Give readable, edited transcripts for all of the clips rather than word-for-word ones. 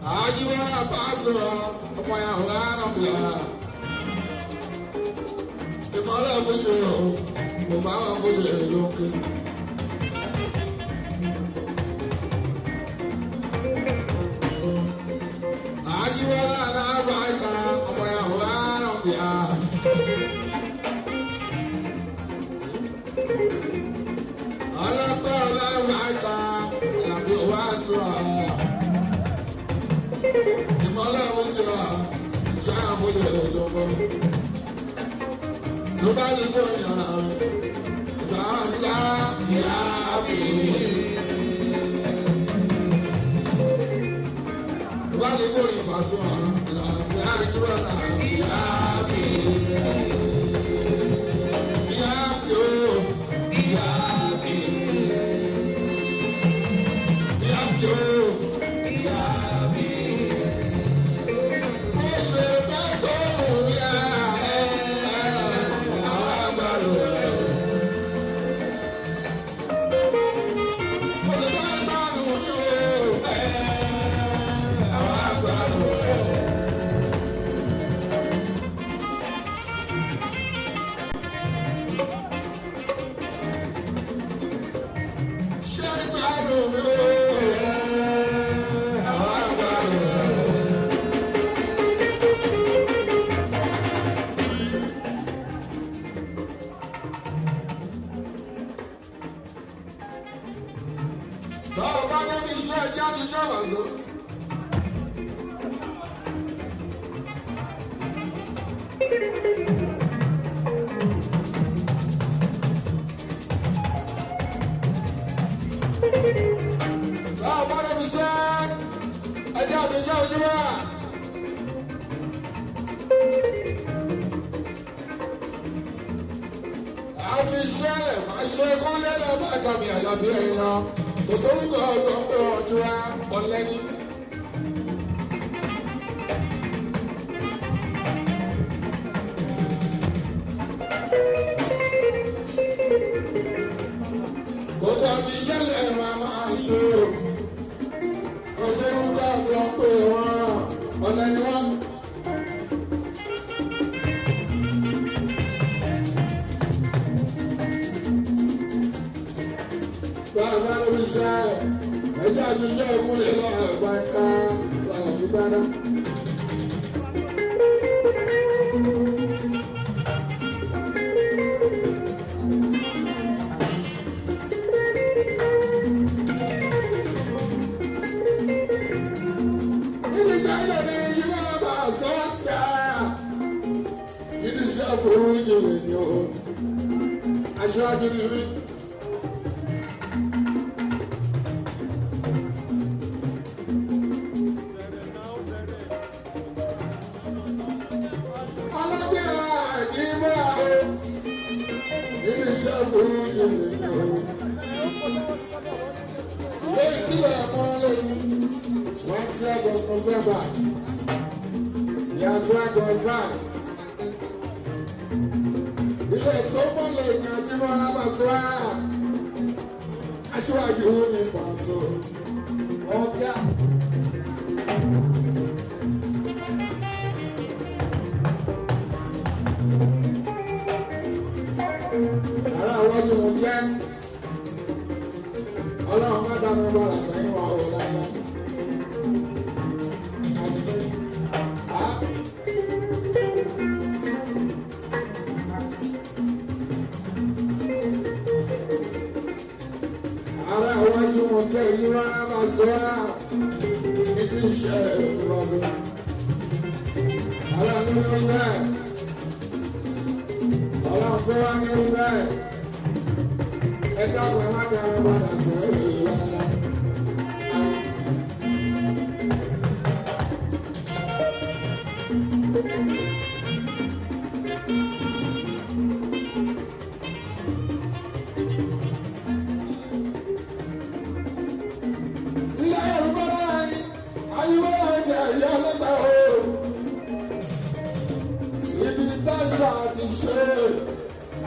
Ajiwa Paswa, Moya Lanabia. The mother was you, the mama was looking. Ajiwa Lanabia, Moya Lanabia. Alapa Lanabia, Lambu Waswa. Ìmọ̀lẹ̀ oúnjẹ wa ṣáà bóyá lọ́wọ́. Tó bá yẹ kó yàrá rẹ̀, ìgbà sílá ìyá mi. Tó bá yẹ kó yẹ pàṣẹ ọ̀rọ̀, ìlànà ìjọ ọ̀la ìyá mi. Ìyá mi o, ìyá mi. Ìyá mi o, ìyá mi.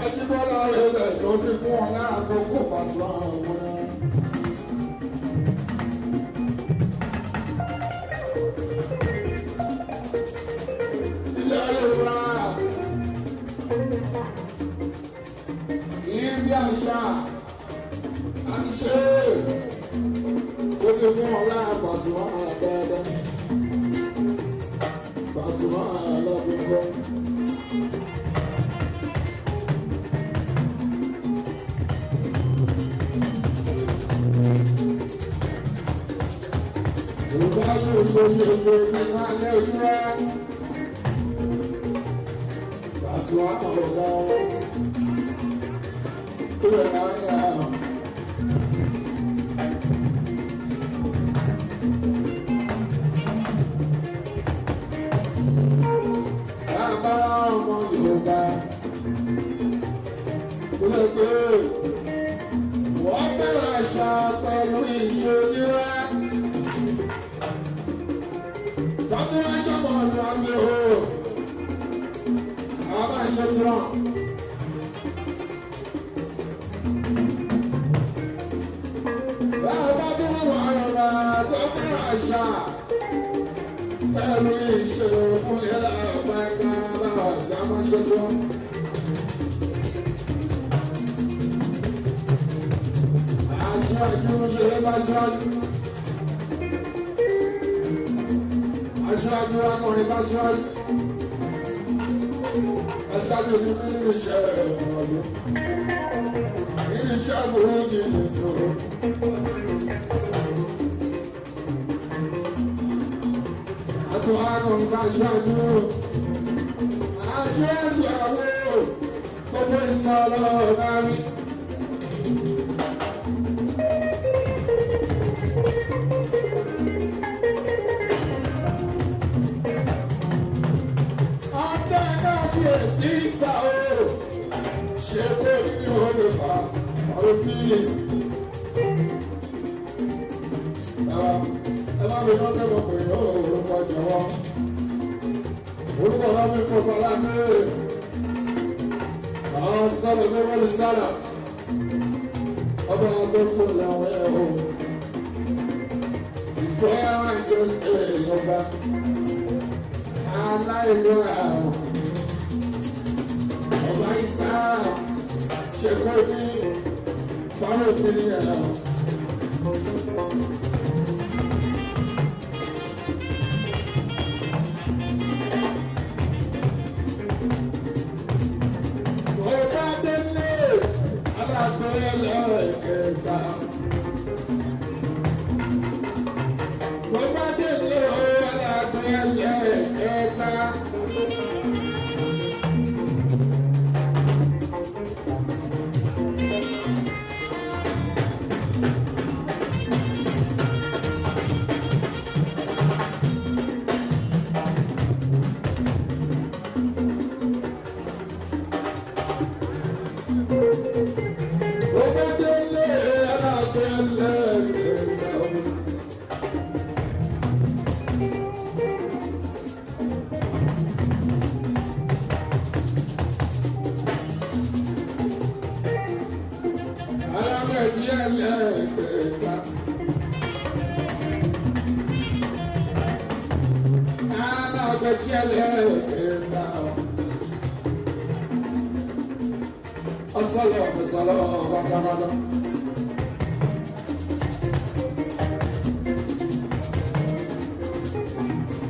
Ajibola ẹ̀rẹ̀ tó ti fún ọ náà àkókò pàṣẹ àwọn. Wọ́n fẹ́ràn àṣà pẹ̀lú ìṣòyíwá. Tọ́tún ẹjọ́ mọ̀ ọ̀dọ̀ àmì o. Àwọn bá ṣe tí wọ́n. Báwo bá tún wọ́n wà lọ́la tó fẹ́ràn àṣà pẹ̀lú ìṣòro fún ìlà ọ̀gbà ẹ̀ka báwa sí àwọn ṣe tí wọ́n. Aṣáájú ṣe é bá ṣáájú. Aṣáájú akọrin bá ṣáájú. Aṣáájú ní nínú iṣẹ́ ọ̀dọ́. Nínú iṣẹ́ àbúrò ti dùdú. Àtún akọrin bá ṣáájú. Aṣáájú àwọ̀ gbogbo ìsọ̀lọ̀ bá mi. Sísá o, ṣe kó ní olùfà òbí. Ẹ bá mi lọ kẹ́kọ̀ọ́ pé orúkọ jọ̀wọ́. Orúkọ bá mi kọ́ bọ́lá ní. Àwọn sábà tó wọlé sára. Ọba tó tó làwọn ẹ̀ o. Ìfẹ́ àwọn ìjọsìn ìjọba. Aláìlúra o. Ọba ìsá ṣe kó ní fáwọn òfin ẹ̀rọ. Ọba délé alágbèrè lẹ́ẹ̀kẹta. Ọba délé alágbèrè lẹ́ẹ̀kẹta.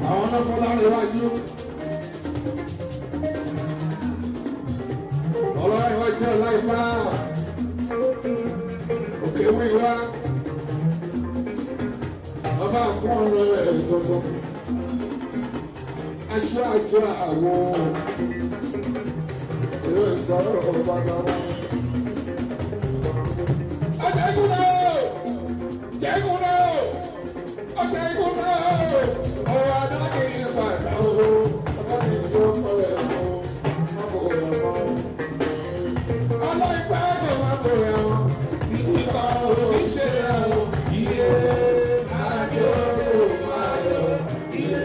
Àwọn náà fọlá rẹ̀ wájú. Ọlọ́run ìwájú ọ̀la ìfá. Òkè wíwá. Bàbá fún ọ̀rọ̀ ẹ̀ tuntun. Aṣọ àjọ àwọn èrò ìsọ̀rọ̀ ọ̀gbà náà. Ọ̀jẹ̀gùn náà! Jẹ̀gùn náà! Ọ̀jẹ̀gùn náà! Ọ̀rọ̀ adáké ìpàdé owó. Ọ̀gá mi yóò fọlẹ̀ fún ọkọ̀ ọ̀rọ̀. Ọlọ́ìpẹ́ kò máa bọ̀ ẹ̀wọ̀n. Ìgbà òbí ṣe ẹ̀wọ̀n. Iye àjò máa yọ. Iye.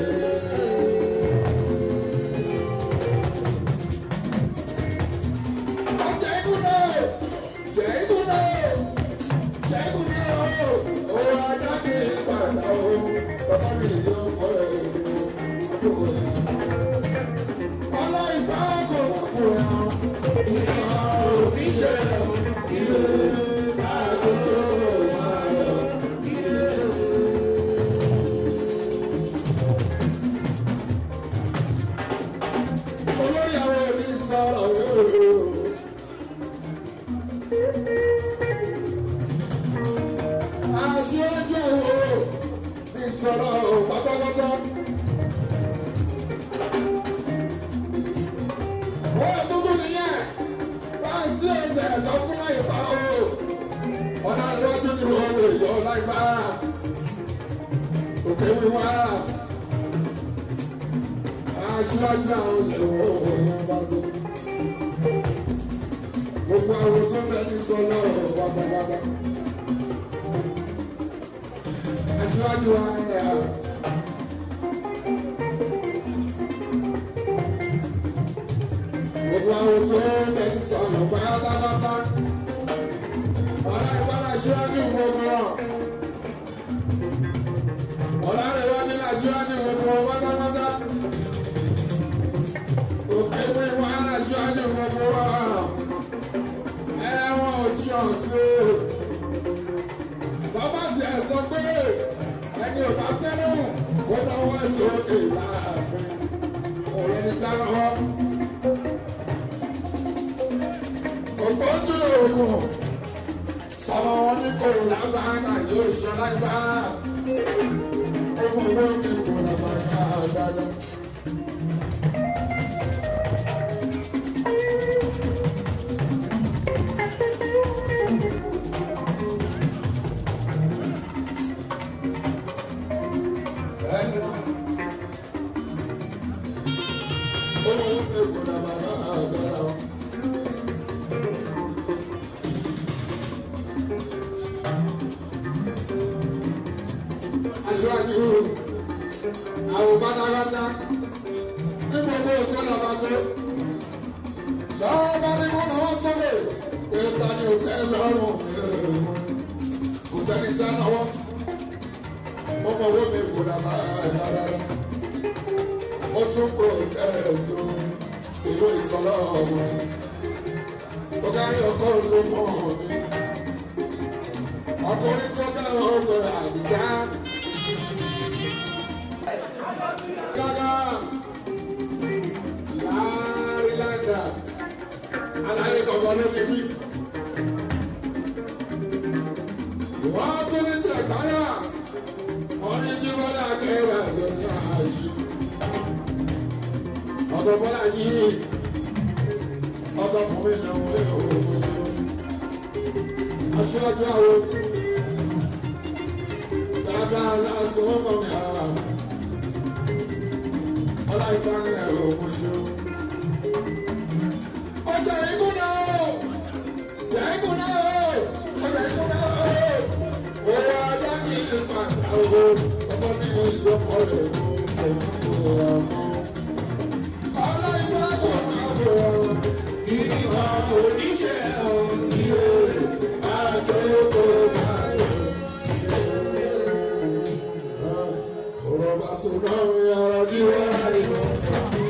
òkè wíwá aṣíwájú àwọn èèyàn bá tó. Gbogbo àwọn tó fẹ́ ní sọ lọ́rọ̀ wákàtàkà. Aṣíwájú wa ń rà. Gbogbo àwọn tó fẹ́ ní sọ lọ́rọ̀ wákàtàkà. Ọ̀la ìwádìí aṣíwájú gbogbo wọn. Ọ̀la ìwádìí aṣíwájú gbogbo wọn pátápátá. Òkè wí wá aṣíwájú gbogbo wọn. Ẹ̀wọ̀n ojú ọ̀sẹ̀. Bàbá tí ẹ sọ pé ẹni ò bá tẹ́lẹ̀ ó lọ́wọ́ sókè láàfin. Ọ̀rẹ́ ni sára wọn. Ògbójú òògùn. Sọ̀rọ̀ wọn ní kò lágbára yóò ṣe lágbára. Ó mú owó ní kò lágbára dáadáa. Aṣíwájú àwọn pátápátá ní gbogbo òṣèlú àbáṣe sọ́ọ́ bá ní wọ́n náwó sókè pé ta ni ò tẹ́ lọ́rùn kò sẹ́ni tẹ́ náwó ó mọ owó mi kò dàbà dáadáa ó tún kò tẹ́ ètò ìlú ìsọlọ́ ọ̀gbọ̀n tó kárí ọkọ̀ ló mọ̀ mi ọkùnrin tó bẹ̀rẹ̀ ọgbọ̀n àbíjá. Gaga Láríláńdà aláyé kọ̀ọ̀kan ló fi mí. Wọ́n tún ní sẹ̀gbáyà wọ́n ní jí bọ́lá kẹ́rẹ́ àgbẹ̀ ní àṣì. Ọ̀dọ̀ bọ́lá yìí ọ̀dọ́kùnrin lọ́wọ́ òkú sí. Aṣáájú àwọn dáadáa lásán ọmọ mi àrà. Ọlá ìfáàní ẹ̀rọ òmùṣù. Ọjà ìgúnná o! Ọjà ìgúnná o! Ọjà ìgúnná o! Owó ajá kì í pàtà owó. Ọmọ mi ò yọ ọ̀rẹ́ o. Ọlá ìfáàní ọ̀rọ̀ o. Ìgbà oníṣẹ́ òníye. Àjọyọ̀ báyọ̀. Ọ̀rọ̀ bá sọ náà yára bí wọ́n.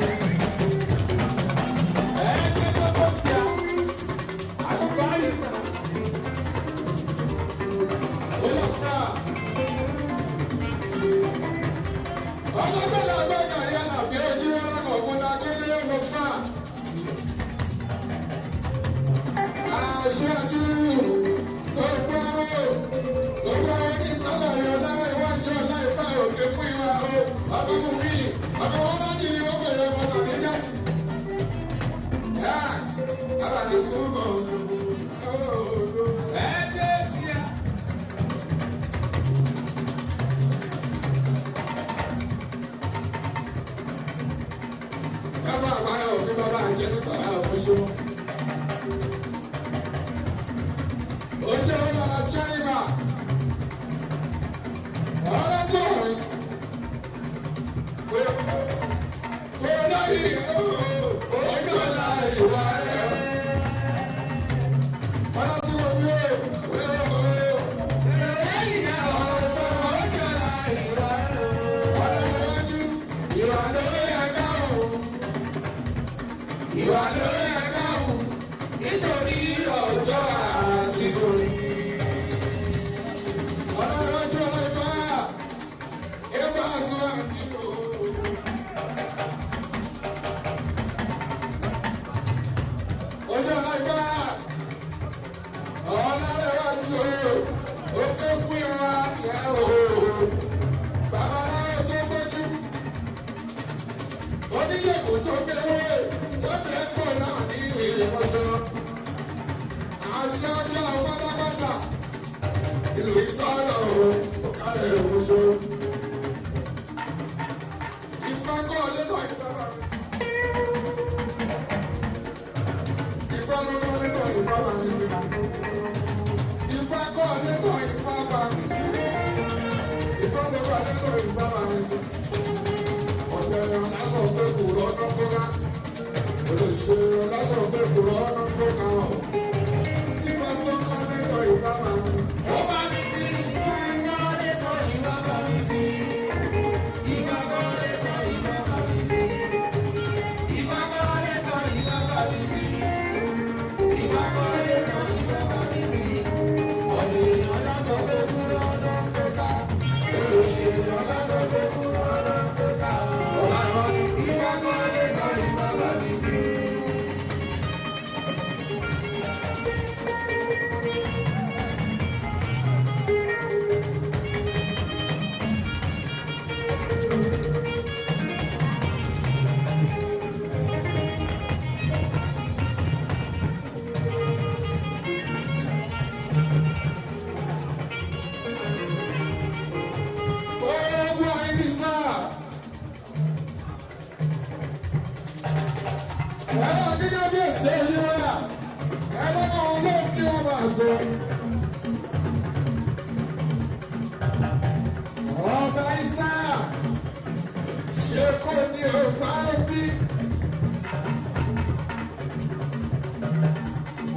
ọ̀nà kọ́ra. Olùṣe ọlọ́dọ̀ pé kúrò ọ̀nà kọ́ra ọ̀. Ìgbà tó kọ́ lẹ́tọ̀ ìbá máa ń. Ó bá mi sí, ìgbà kan lẹ́tọ̀ ìbá bá mi sí. Ìgbà kan lẹ́tọ̀ ìbá bá mi sí. Ìgbà kan lẹ́tọ̀ ìbá bá mi sí. Ìgbà kan lẹ́tọ̀ ìbá bá mi sí. Ọ̀lẹ́ ọlọ́dọ̀ pé kúrò ọ̀nà kọ́ra. Olùṣe ọlọ́dọ̀ pé kúrò ọ̀nà kọ́ra. Ìgbà kan lẹ́tọ̀ ìbá bá mi sí. Ọba Isa ṣe kò ní ọba ẹbí.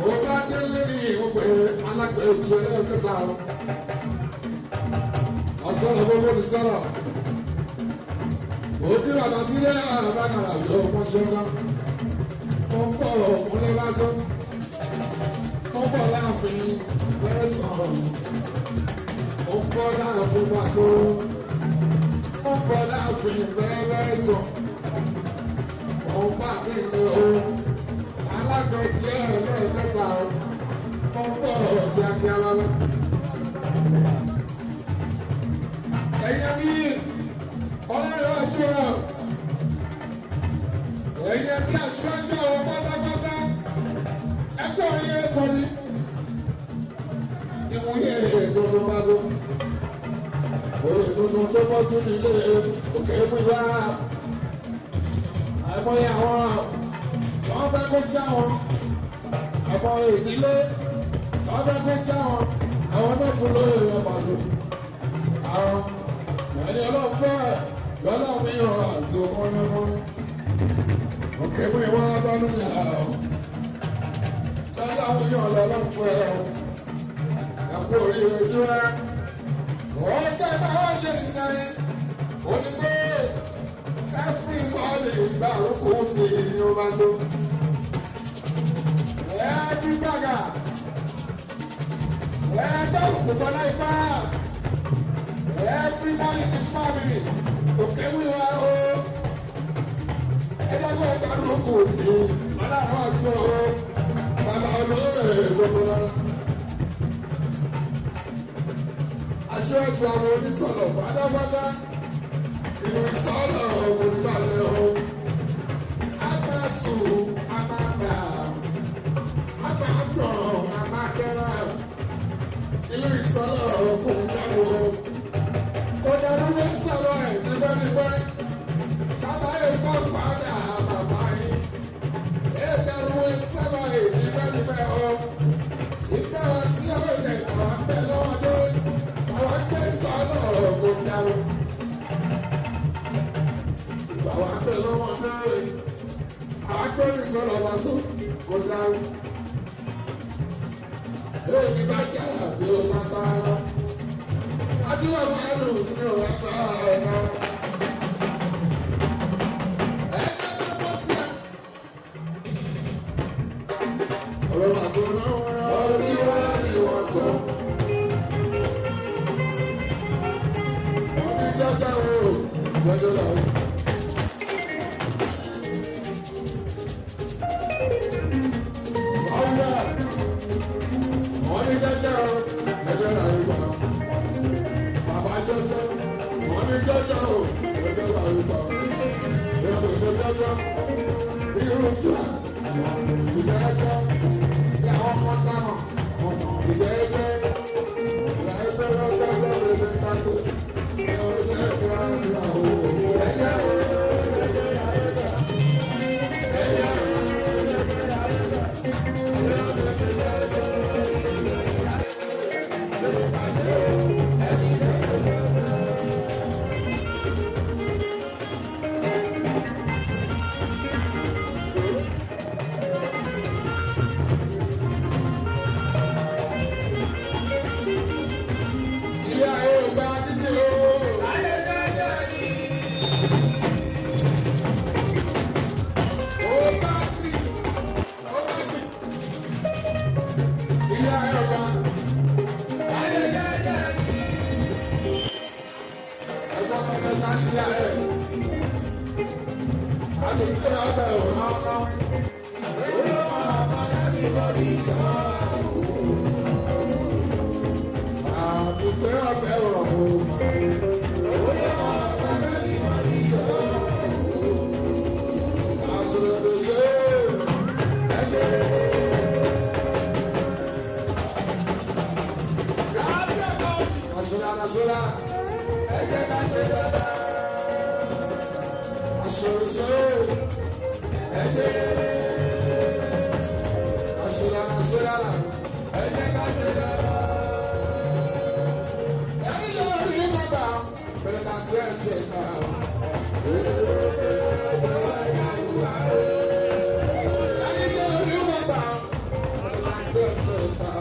Ọba délé ní ìwé alágbèéjì ẹlẹ́kẹta. Ọ̀sán gbogbo ní sọ́rọ̀. Òbí bàbá sílẹ̀ àbákàrà yóò wọ́n ṣe wá. Wọ́n bọ̀ ọ̀múlẹ̀ lásán. Wọ́n bọ̀ láàfin lẹ́sàn-án. Wọ́n bọ̀ láàfin pàtó. Wọ́n bọ̀ láàfin lẹ́sàn-án. Wọ́n bá mi lé o. Alágbèéjì ẹlẹ́kẹta. Wọ́n bọ̀ kíákíá lọ́wọ́. Ẹ̀yẹ́ mi ọlọ́run ọjọ́ ẹ̀yẹ bí aṣáájú àwọn pátápátá ẹgbẹ́ orin yẹn sọ ní ìwúyẹ tuntun bá tó orin tuntun tó bọ́ sí ilé òkè wíwá àìmọye àwọn wọ́n fẹ́ kó já wọn àìmọye ìdílé wọ́n fẹ́ kó já wọn àwọn náà fún lóye rẹ̀ pàṣẹ àwọn ẹni ọlọ́run bẹ́ẹ̀ lọ́nà mi yọ àti ọmọlẹ́mọ́ òkè mú ìwọ́n lọ́nà mi àrà ọ́ lọ́nà mi yọ lọ́nà pẹ́ ọ́ ẹ̀kú oríire jí wá wọ́n jẹ́ báwọn ṣe ní sẹ́yìn onígbé ẹ́fírí bọ́ọ̀lì ìgbà àrùkù ti ní o bá tó ẹ́ẹ́dí gbàgà ẹ́ẹ́dẹ́ òkùnkùn náà ipá. Everybody in the family, okay, we are all. Everybody got to look good. Man, I want to. Baba, I swear to our only son of Father, Father. He was son of Father. I'm not to. I'm not down. I'm not wrong. I'm not down. He was son of Father. Ọ̀dàrú ló sọ̀rọ̀ ẹ̀ tipẹ́tipẹ́. Bàbá yìí fọ́ fàdà bàbá yìí. Ẹ̀dàrú ló sọ̀rọ̀ ẹ̀ tipẹ́tipẹ́ o. Ìgbà wọn sí ọ̀sẹ̀ tàwọn abẹ́ lọ́wọ́dé. Àwọn akẹ́ sọ̀rọ̀ kò dáwọ́. Àwọn abẹ́ lọ́wọ́dé. Àwọn akẹ́ sọ̀rọ̀ wá sọ kò dáwọ́. Yóò ní bá jẹ́ àbí o máa bá a lọ. Àti wà máa lò sí ọ̀rọ̀ àgbà ọ̀nà. Ẹ ṣe tó bọ́ sí ẹ. Ọ̀rọ̀ bàtò náà wọ́n rán orí wá ní wọ́n sọ. Wọ́n ní jọ́jà wo lọ́jọ́ láyé. Wọ́n ní jọ́jà wo lọ́jọ́ láyé gbà. Jọjọ, wọ́n ní jọjọ o, ẹgbẹ́ wa ló bá o. Ìyàwó ìjọ jọjọ, irú tí a, ìjọ ẹjọ́, bí àwọn ọmọ sáwọn, ìjọ ẹjẹ́, ìyá ẹgbẹ́ lọ́jọ́ ẹjọ́ lè fi kásò, ìyàwó ìjọ ẹjọ́ ìyá o. Ẹjẹ́ o, ẹjẹ́ ìyá ẹjọ́, ẹjẹ́ o, ẹjẹ́ ìyá ẹjọ́, ẹjẹ́ ìyá ẹjọ́. àti pé ọbẹ̀ òun ọ̀nà àti pé ọbẹ̀ òun Asura, ella nacerá. Asura, ella nacerá. Ella no va, pero la suerte va. Ella no va, pero la suerte va.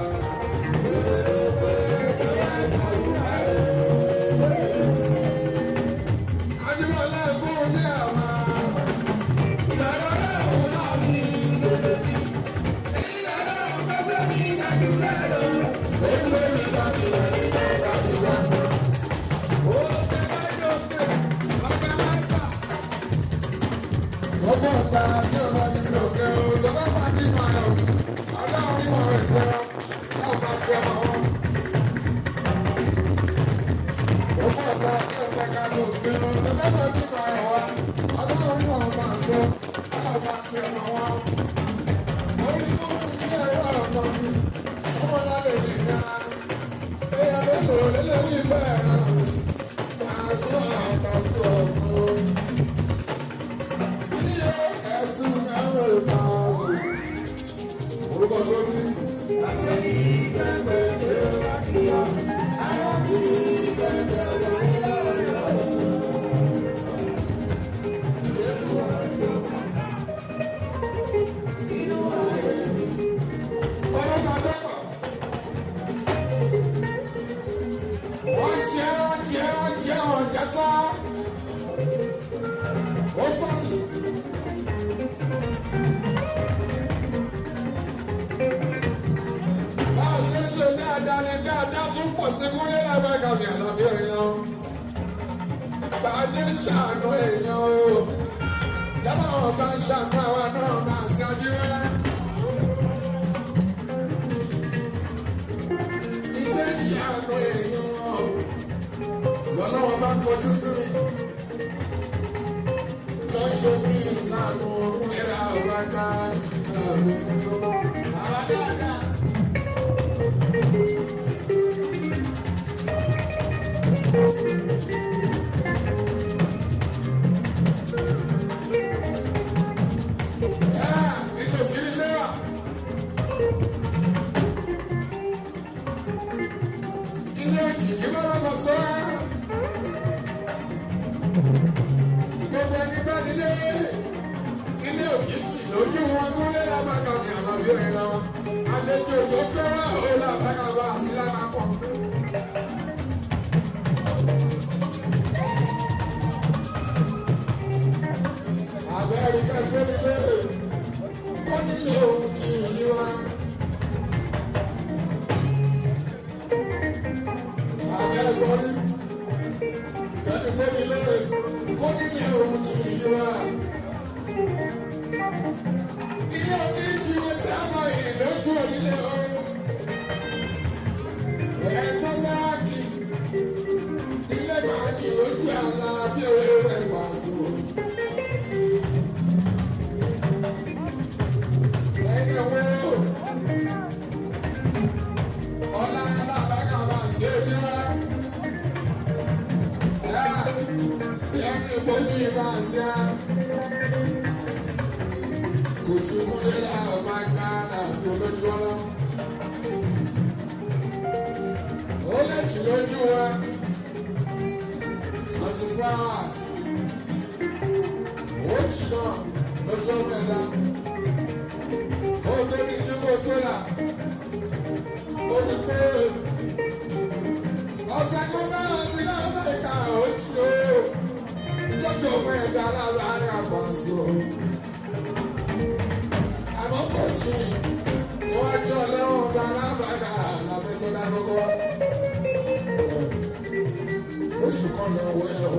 Oṣù kan lọ wẹ̀ o.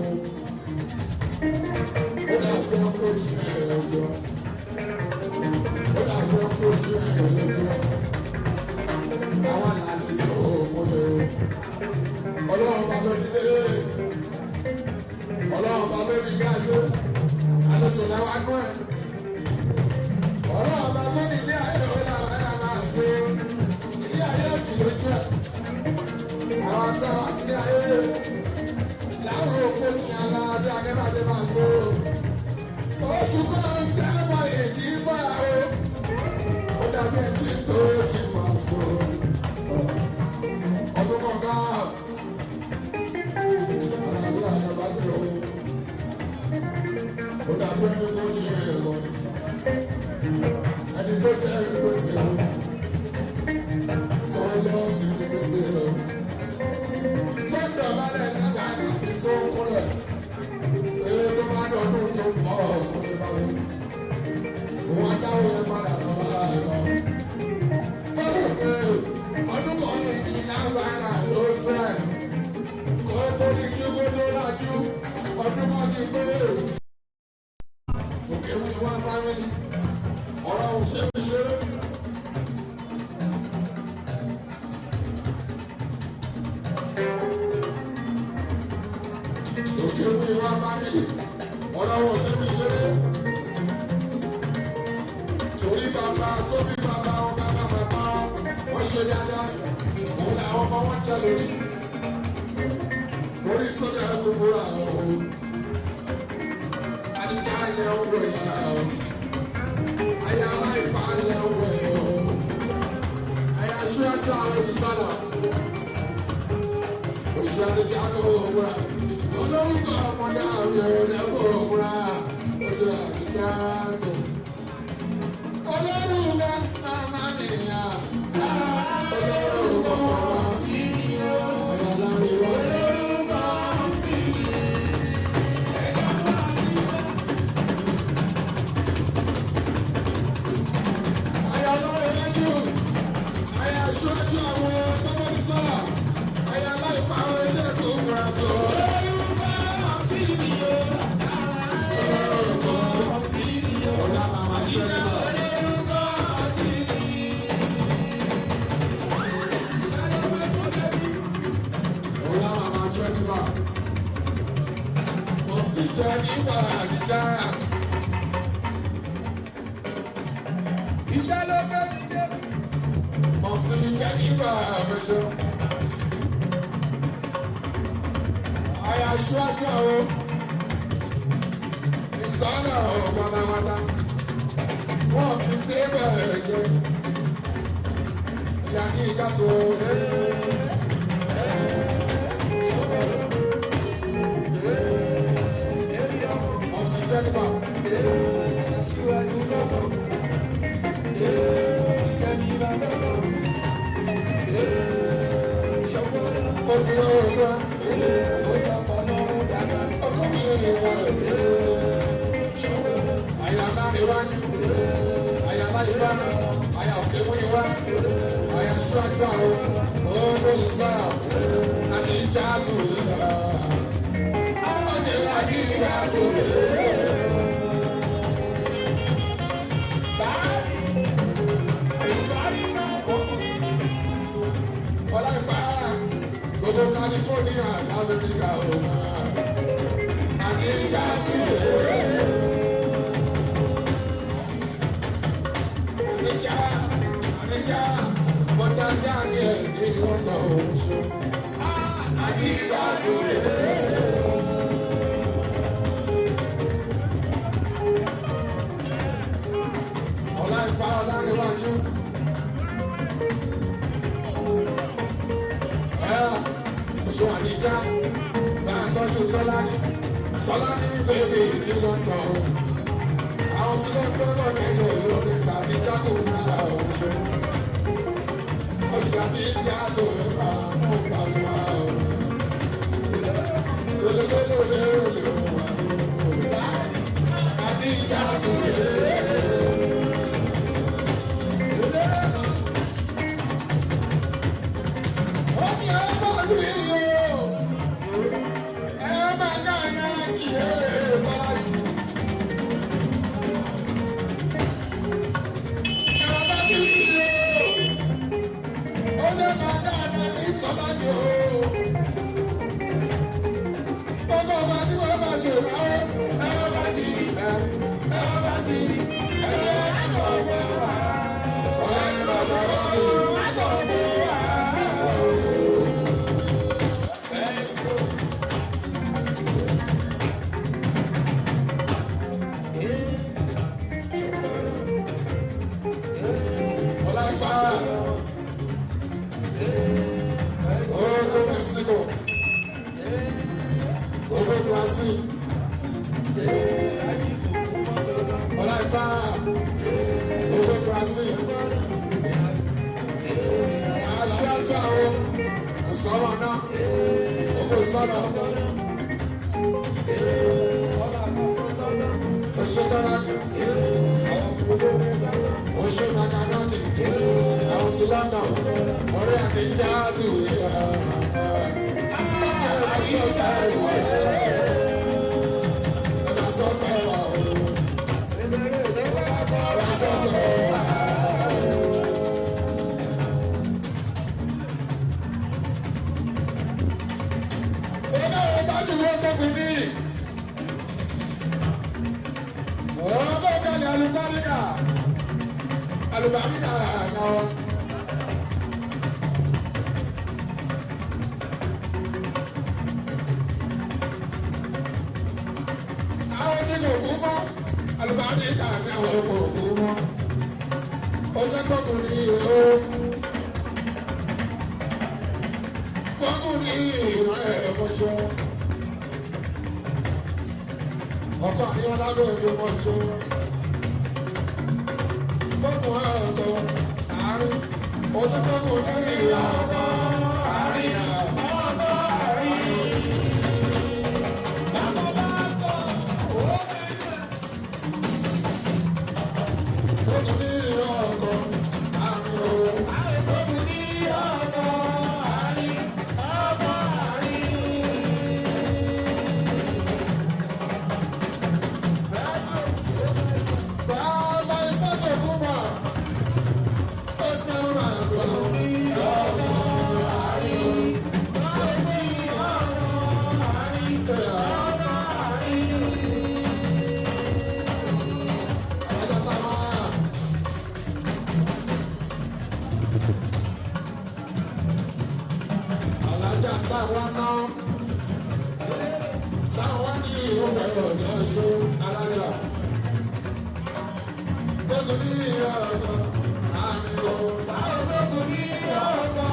wà nú ẹ̀. Ọ̀rọ̀ ọba tó ní ilé ayé òun làwọn ẹ̀yà máa ṣe. Ilé ayé òjì ló jẹ́. Àwọn tí a wá sí ayé. Láwọn òkú ní aláàbí akẹ́bàdé máa ṣe. Oṣù kan sí ẹ̀mọ èjì bá o. Ó dàbí ẹtí tó jí máa ṣe. Ọdún kọ̀ọ̀kan. Aláàbí akẹ́bàdé o. Ó dàbí ẹni tó jí ẹ̀rọ. Ẹni tó jẹ́ ìgbésẹ̀ o. Tó lọ sí ìgbésẹ̀ o. Tó ń dọ̀bálẹ̀ nígbà níbi tó ń kúnlẹ̀. Èyí tó bá dọ̀dún tó pọ̀ kó lè bá wọ́n. Wọ́n á dáwọ́ ẹ padà lọ́wọ́ àìlọ́. Ọdún kan yìí kì í náà bá ara lójú ẹ̀. Kó tó ní kí kó tó lájú. Ọdún kan ti pé. Òkè wí wá fámìlì. Ọ̀rọ̀ òṣèlú ṣeré. Òkè wí wá fámìlì. Ọ̀rọ̀ òṣèlú ṣeré. Torí bàbá tó bí bàbá wọn bàbá bàbá wọn ṣe dáadáa. Òun làwọn ọmọ wọn jẹ lórí. Orí tó dẹ̀ ẹ́ gbogbo rà ọ́. Adìjà ilẹ̀ ọ̀gbọ̀ ìyá ọ́. Aya láìpá ilẹ̀ ọ̀gbọ̀ ẹ̀ ọ́. Aya ṣíwájú àwọn olùsọ̀nà. Oṣù Adìjà ló wọ̀ ọ́. Olórúkọ ọmọdé àwọn ẹ̀rọ òwúrà. Oṣù Adìjà tó. Olórúkọ máma nìyà. Olórúkọ sí i ó. Ọ̀yà lárí wá. Ṣáájú àwọn bábá ní sọ́la, àyà láìpá àwọn ilé ẹ̀kọ́ ògùn àtọ̀. Olórúkọ sí mi o. Olórúkọ sí mi o. Ọ̀la màmá jẹ́ nígbà. Olórúkọ sí mi. Ọ̀la màmá jẹ́ nígbà. Mo sì jẹ́ nígbà àdìjà. Iṣẹ́ ló gbé mi dé. Mọ̀sí Jẹ́nífà àbẹ̀ṣọ́. Àyà ṣíwájú àwọn ìsọ́nà ọ̀gbọ̀nàmọ́ta. Wọ́n fi dé bẹ̀rẹ̀ jẹ́. Ìyá ní ìkàtò. Mọ̀sí Jẹ́nífà. Ṣíwájú lọ́wọ́. Ó ti lọ ọgbà. Ọkọ mi ò lè wọ rẹ̀. Àyà láàrin wáyé. Àyà láyé bá. Àyà òkè wíyí wá. Àyà ṣíwájú àwọn. Owó ìsára. Àti ìjà tó lè rà. Ọjọ́ àti ìjà tó lè rà. Gbogbo California l'Amẹ́ríkà ọ̀hún. Àdìjà ti lè. Àdìjà mọ̀tà Daniel ní ọ̀dọ̀ oṣù. Àdìjà ti lè. Ọlá ìfà ọ̀làríwájú. Oṣù Àdìjà bá ń tọ́jú Sọ́láni. Sọ́láni ní bèbè ní London. Àwọn tí wọ́n gbọ́ náà kẹ́sọ̀ lórí tàbí jákò náà oṣù. Oṣù Àdìjà tó lè fà mú pàṣẹ. Lólólólólé olè wà fún. Àdìjà tó lè. sọ́nà. Oṣù Tọ́lájú. Oṣù Makanaki. Àwọn ti London. Orí àdéjà tù yíyá. Alubarika náà. Àwọn tí kò kú mọ́, alubarika ní àwọn kò kú mọ́. Ọjọ́ kọkùnrin ìró. Kọkùnrin ìró ẹ̀mọ́ṣọ́. Ọkọ̀ àríwá lábẹ́ ẹgbẹ́ mọ́ṣọ́. Gbogbo ọ̀dọ́ àárín ojú gbogbo ní ìlà ọ̀dọ́ àárín ọ̀dọ́ àárín. Gbogbo ní ìlà ọ̀dọ́ àárín o. Gbogbo ní ọ̀dọ́ àárín ọ̀dọ́ àárín. Bàbá ìfọ́tò kú mọ́. Sáwọn ní ìwọ̀n ní ọṣù alájà. Gbogbo ní ọ̀dọ̀ àárín o. Gbogbo ní ọ̀dọ̀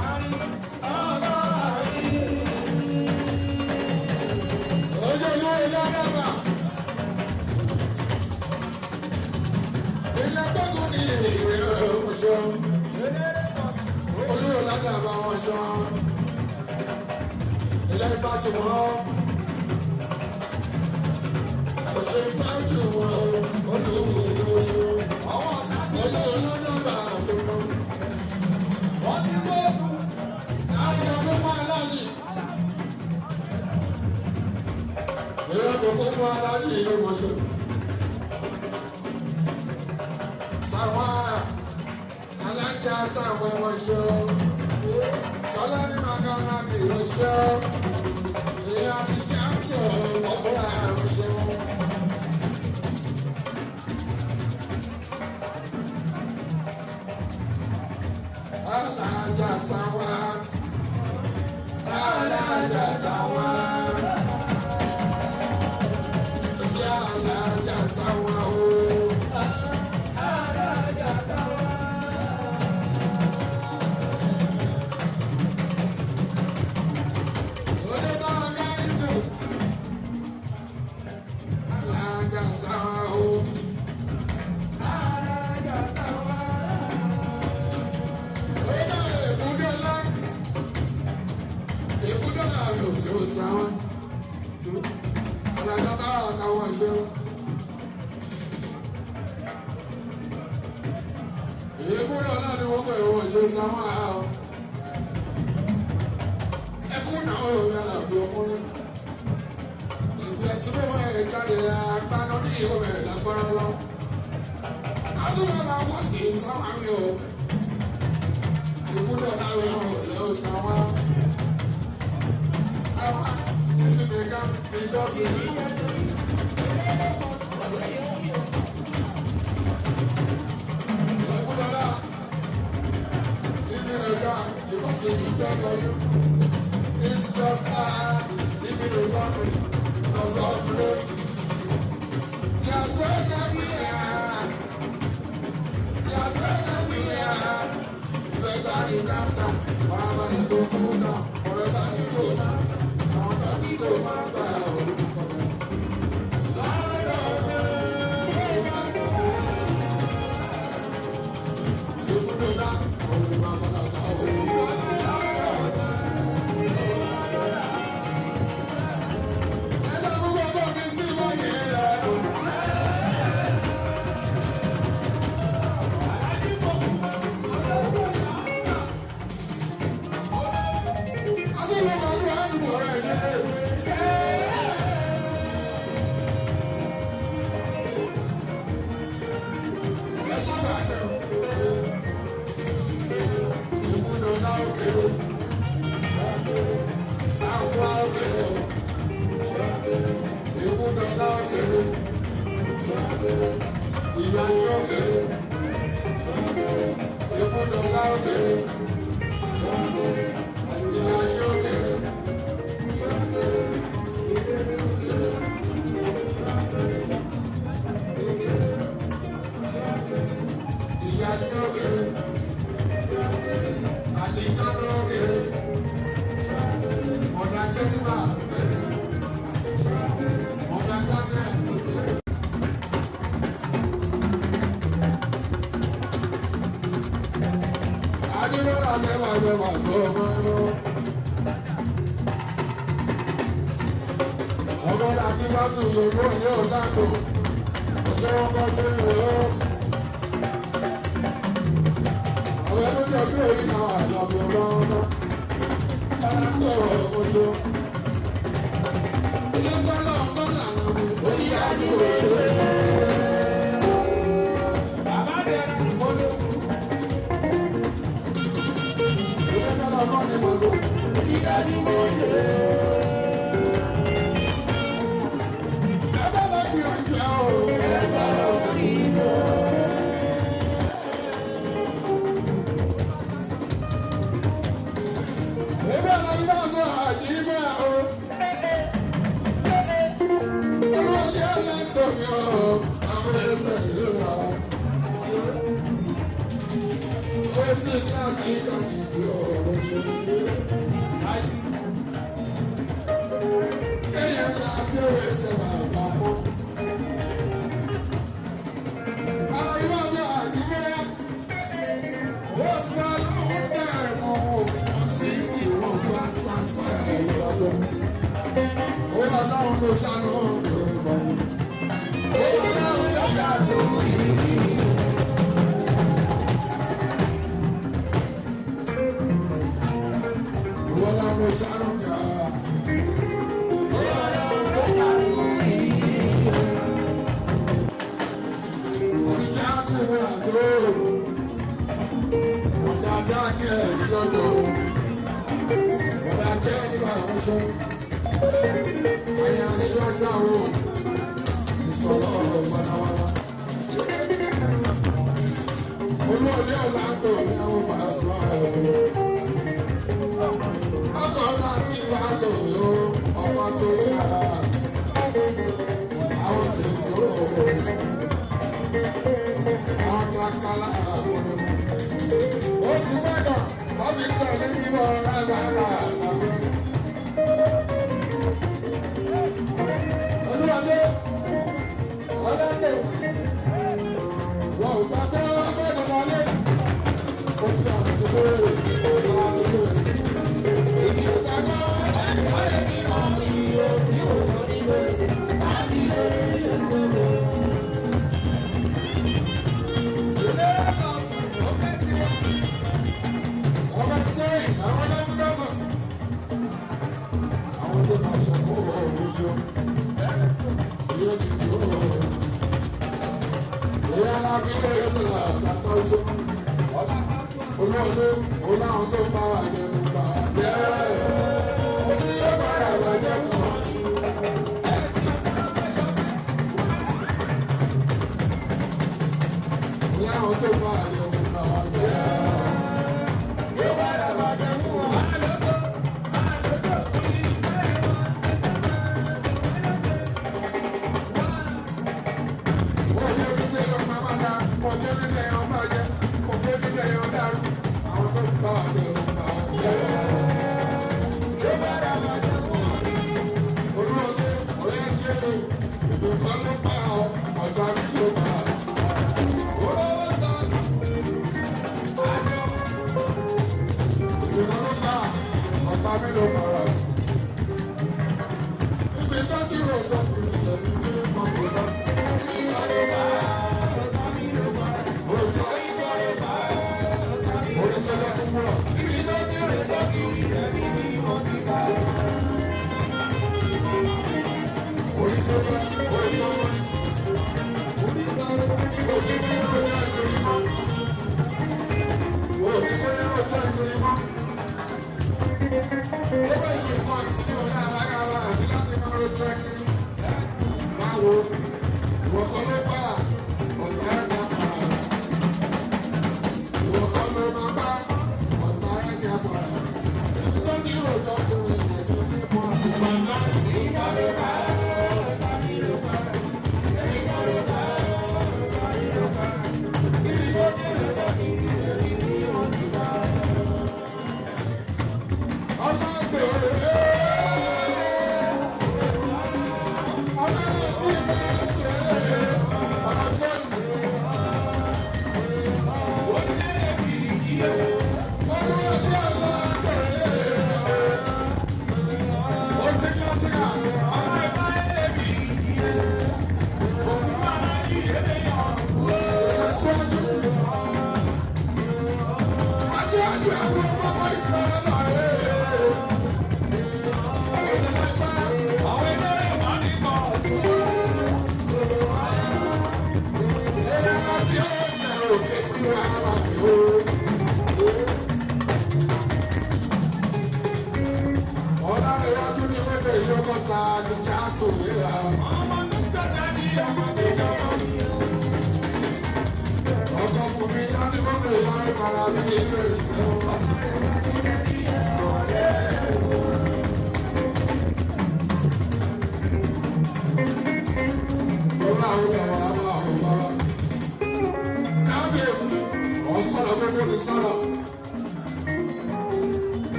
àárín ọ̀dọ̀ àárín. Ojú ìlú ìlú Adama. Ilé gbogbo ní ìwé ọ̀ṣọ́. Olúwo ládàbà wọn ṣọ́. Ilé ìfà ti wọ́n. Òṣè ìfájú wọn. Olúwo lóṣù. Olúwo lọ́dọ̀bà tó mọ́. Wọ́n ti gbóògùn. Láàrin ọdún mọ́ aláàjì. Ìrọ̀ kòkó mọ́ aláàjì yóò mọ̀ ṣe. Sáwọn alájà táwọn ẹmọ ṣe. Sọlá ní Magana kì í ṣe. Ìyá mi kí á tẹ̀ ọ̀pọ̀lọpọ̀ àrùn ṣe. Alájà táwọn. Alájà táwọn. Ìyá alájà táwọn o. Alájà táwọn. Ojú tó ń ká ìtù. Alájà táwọn o. Alájà táwọn. Ojú ìbúdó lọ. Ìbúdó làwọn ò tí ó táwọn. Alájà táwọn káwọn ṣe. Ìbúdó náà ni wọ́n pè wọ́n ṣe táwọn àwọn. Ẹkún náà ó yọ lábẹ́ ọkùnrin. Ìgbẹ́ tí mo wọ ẹ̀ jáde àgbàdo ní ìwọ̀n ẹ̀ lágbára lọ. Àdúgbò náà wọ́n sì ń táwọn àmì o. Ìbúdó láwọn ò lè ó táwọn. Àwọn ìdílé kan ìjọsí. Ìbúdó náà ìdílé kan ìjọsí ìjọsí. It's just that living in country does not play. Yes, when everywhere. Yes, when everywhere. It's better in Ghana. Whatever you do, go now. Forever you go now. Now that you go now, ìyá yóò kéré, ìbúdọ̀lá ó kéré, ìyá yóò kéré. Ìyá yóò kéré, àdìjọ́ ló kéré, ọ̀dà jẹ́nìmá, ọ̀dà dáná. Adébọ́lá mẹ́wàá mẹ́wàá sọ̀rọ̀ lọ. Ọmọ láti bá tún yòókù ní Orlando, ọjọ́ wọn bá tún yòó. Àwọn ẹgbẹ́ tó bí orí náà àjọpọ̀ lọ́wọ́ bára tó ojú. Ilé tọ́lá ọgbọ́n làwọn mi. Oníyàjú òṣèlú. Bàbá bẹ̀rẹ̀ ìmọ̀lẹ́. Ilé tọ́lá ọgbọ́n ni mo lò. Oníyàjú òṣèlú. Ẹgbẹ́ lọ bí oúnjẹ o. Ẹgbẹ́ lọ bí oúnjẹ. Ìwọ̀n kan ló bá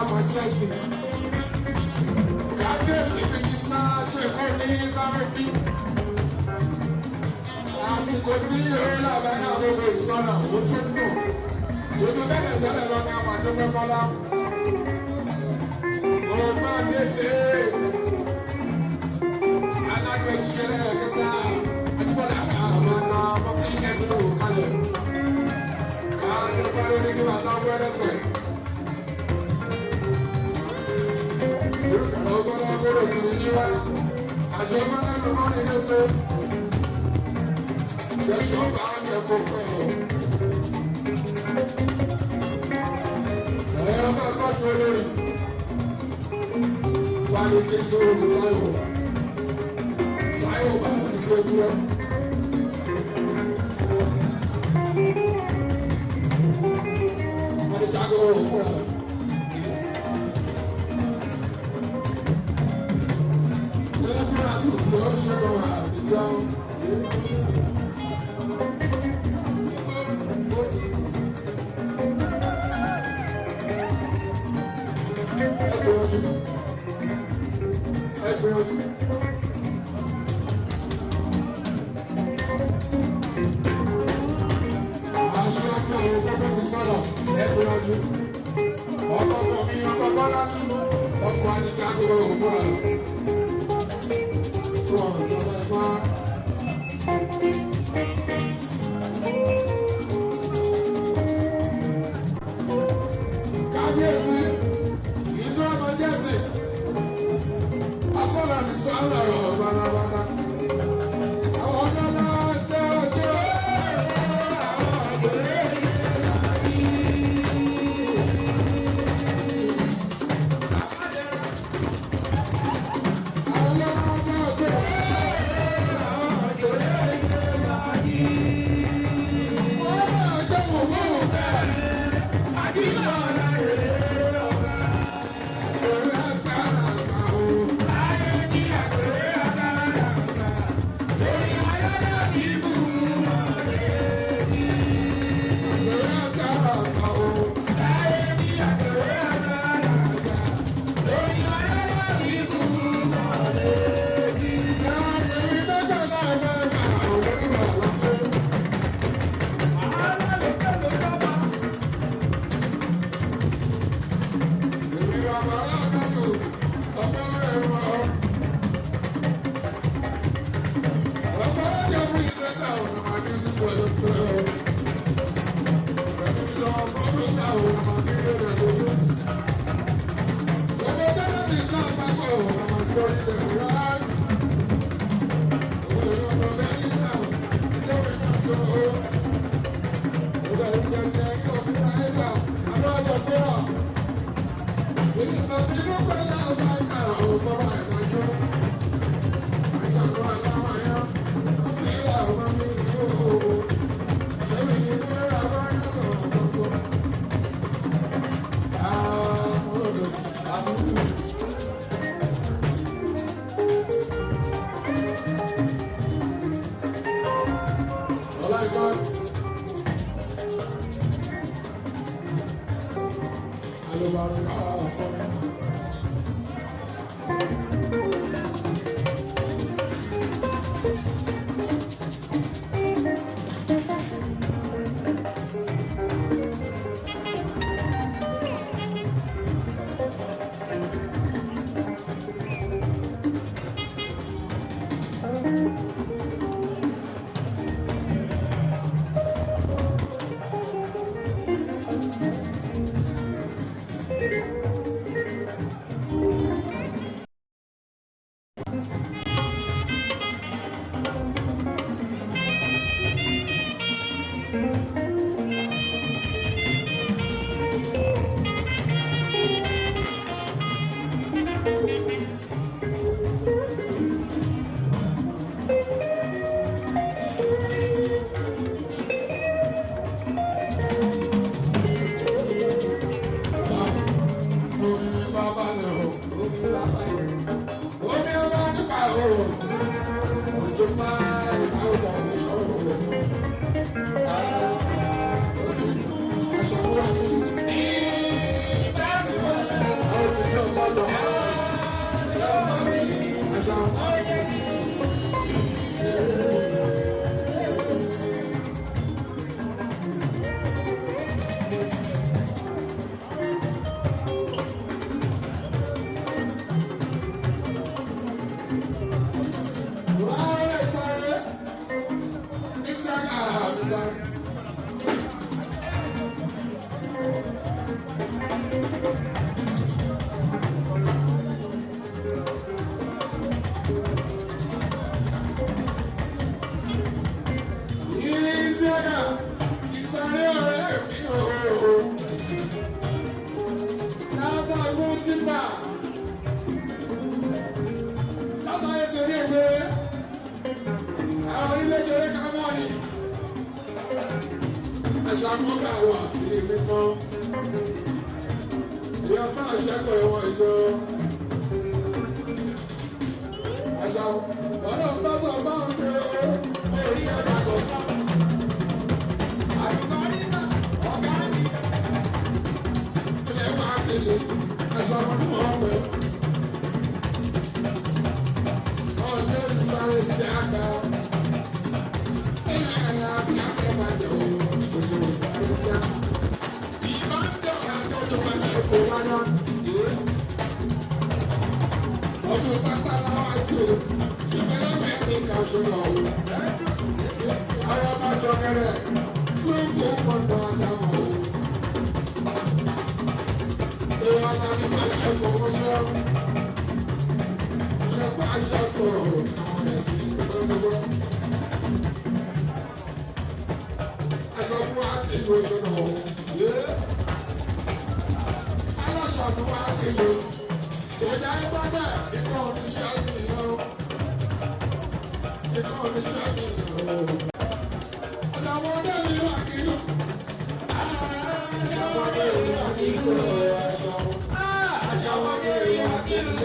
Manchester. Kábíyèsí mi ní sáà ṣe kó ní Bárẹ́bí. Àsìkò tí yóò lábẹ́rẹ́ gbogbo ìsọ̀nà ó tún dùn. Ojú tẹ́lẹ̀ tẹ́lẹ̀ lọ ní àwọn àdúgbò Bọ́lá. Ọgbọ́n dédé. Alágbèsílẹ̀ kẹta. Àdúgbòlá àwọn ọmọ ọmọ kí ní ẹbí ló kalẹ̀. Àdúgbò lórí kí wàá tán wẹ́rẹ́sẹ̀. Àṣẹ máa ń lọ ní ẹsẹ̀. Yẹ̀sọ̀ bá ń yẹ kó pẹ́ o. Ẹ̀rọ bá tọ́jú olórí. Wà ní kí sóòrò Táíwò. Táíwò bá ní kí ojú ẹ. Wọ́n ti jágó òkú ẹ̀. Omi ọmọ nípa òòrùn, òjò máa ń bá ọ̀dọ̀ ìṣòro rẹ̀. Aṣọ wúrà ní àwọn ti jẹ́ ọ̀pọ̀lọ̀. Aṣọ àṣàkóbá wà ní mímọ́. Ìyá fún àṣẹ́kọ̀ ẹ̀wọ̀n ìjọ. Àṣà ọ̀nà bàbá máa ń gbé orí ẹ̀dá kọ̀ọ̀kan. Àyùkọ́ nígbà ọ̀gá mi. Ilé máa kéde àṣà ọdún ọ̀pẹ. Ọjọ́ ìsáré sí àga. Ìyá bí akẹ́kọ̀ọ́ jẹ́ òun. Ọdún pátálá wá sí o, tí bẹ́ẹ̀ mẹ́rin ká ṣọlá o. Àwọn ọmọ jọkẹrẹ ló ń kó pọ̀npọ̀ àdámọ̀ o. Ìwà náà ni máa ṣe kò mọ́ṣẹ́. Lẹ́kọ̀ọ́ aṣọ kọ̀ọ̀ àwọn ẹ̀bí tó lọ́wọ́. Aṣọ fún àkìlú ìṣẹ̀nà o. Aláṣọ fún àkìlú. Ìjà ìbàdàn ikọ̀ oníṣẹ́ ìyẹn o. Ikọ̀ oníṣẹ́ ìyẹn o. Ọ̀dàmọ́dé mi wà nínú. Aṣọ́mọdé mi wà nínú aṣọ. Aṣọ́mọdé mi wà nínú.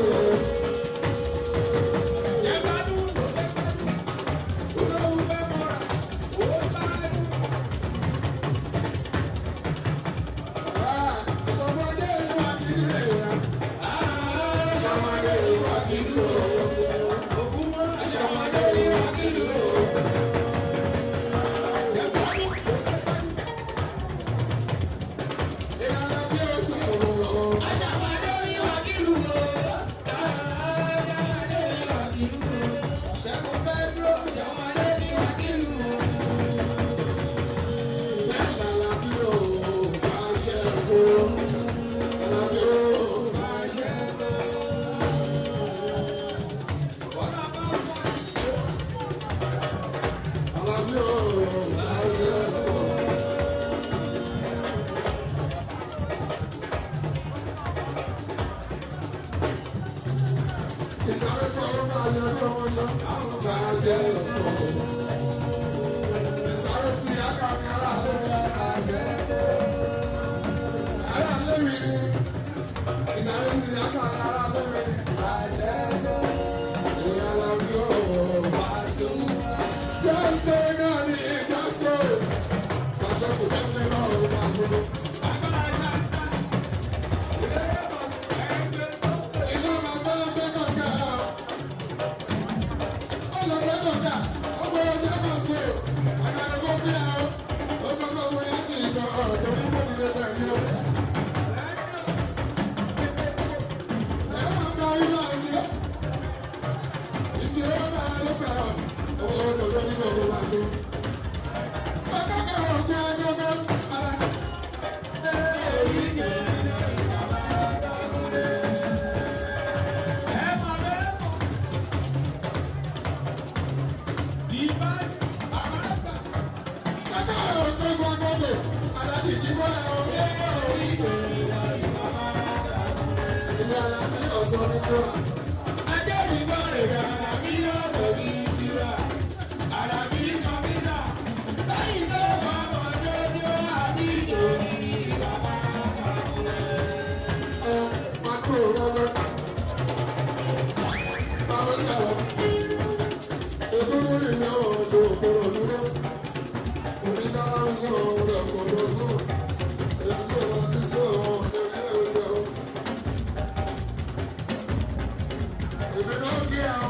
èmi náà kí ẹ o.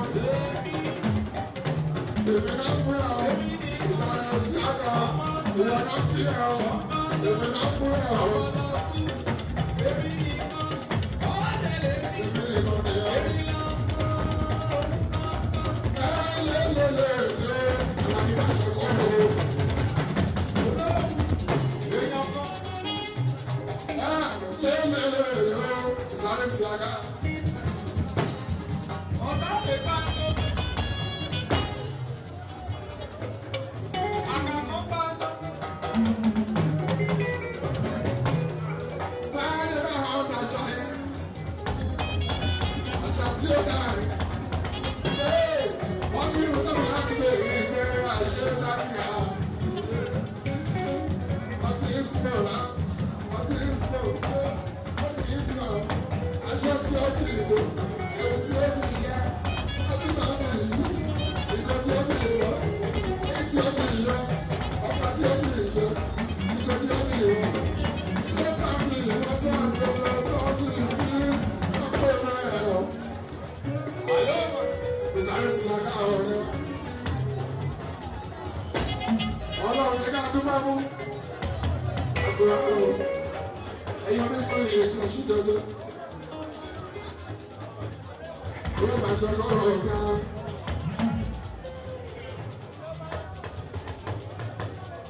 Èmi náà pé ọ. Ìsàlẹ̀ sí àgbà. Ìwọ náà kí ẹ o. Èmi náà pé ọ. Èmi nìkan ni ọ. Àlàbí bá ṣe kọ́ ọ́. Ìsàlẹ̀ sí àgbà.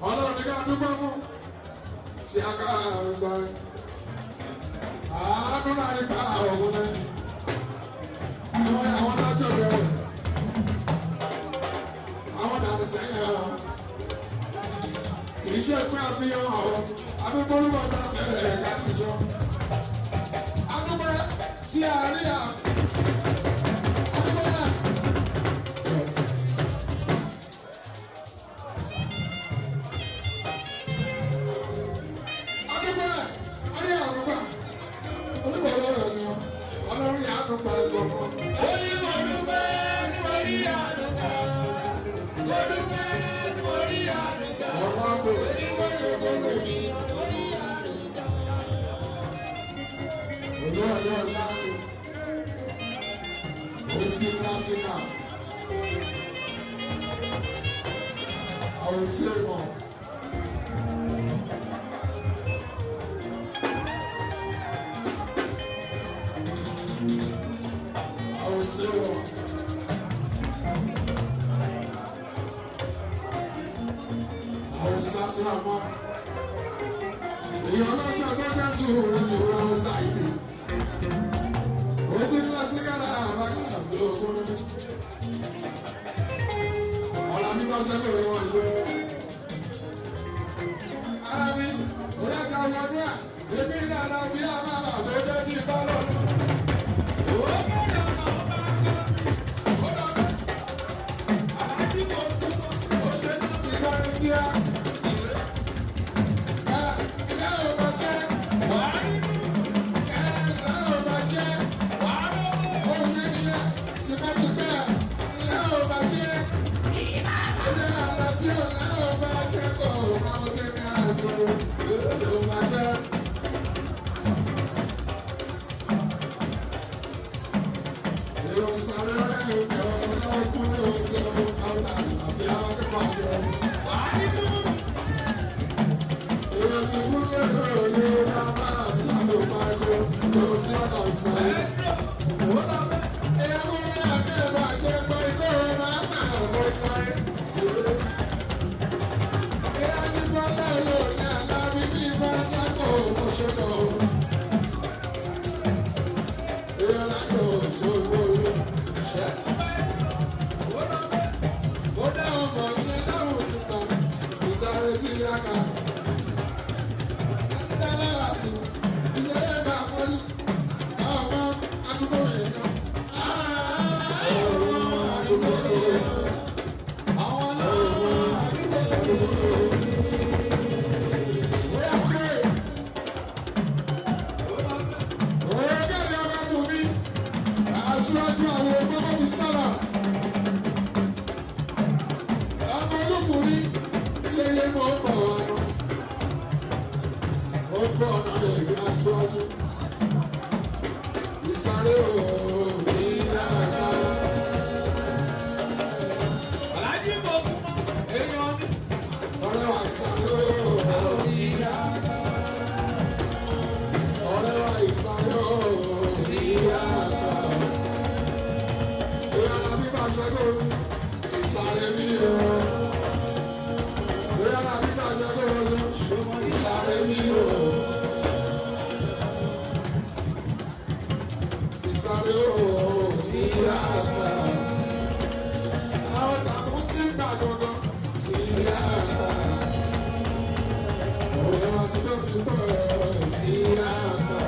Ọlọ́run ní ká dúpẹ́ fún sí akára sáré. Àánú náà ní ká ọ̀hún náà. Àwọn adájọ́ bẹ̀rẹ̀. Àwọn dàbí sẹ́yìn ẹ̀rọ. Kì í ṣe pé àfihàn àwọn abíbólúwọ̀ sáfẹ́ ẹ̀ka níṣọ́. Adúpẹ́ tí a rí à. Adúpẹ́ náà. Ìsáré o, sí dáadáa. sáré o sí àgbà. Àwọn tàbí tí ń gbà dandan sí àgbà. Òwe wọn ti ló ti pọ̀ sí àgbà.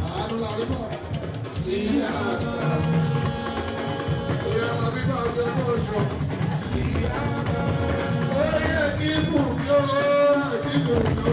Àánú làrí bọ̀ sí àgbà. Ìyá làbí bá ọjọ́ kó yọ sí àgbà. Ó yẹ kí kù yó kí kù yó.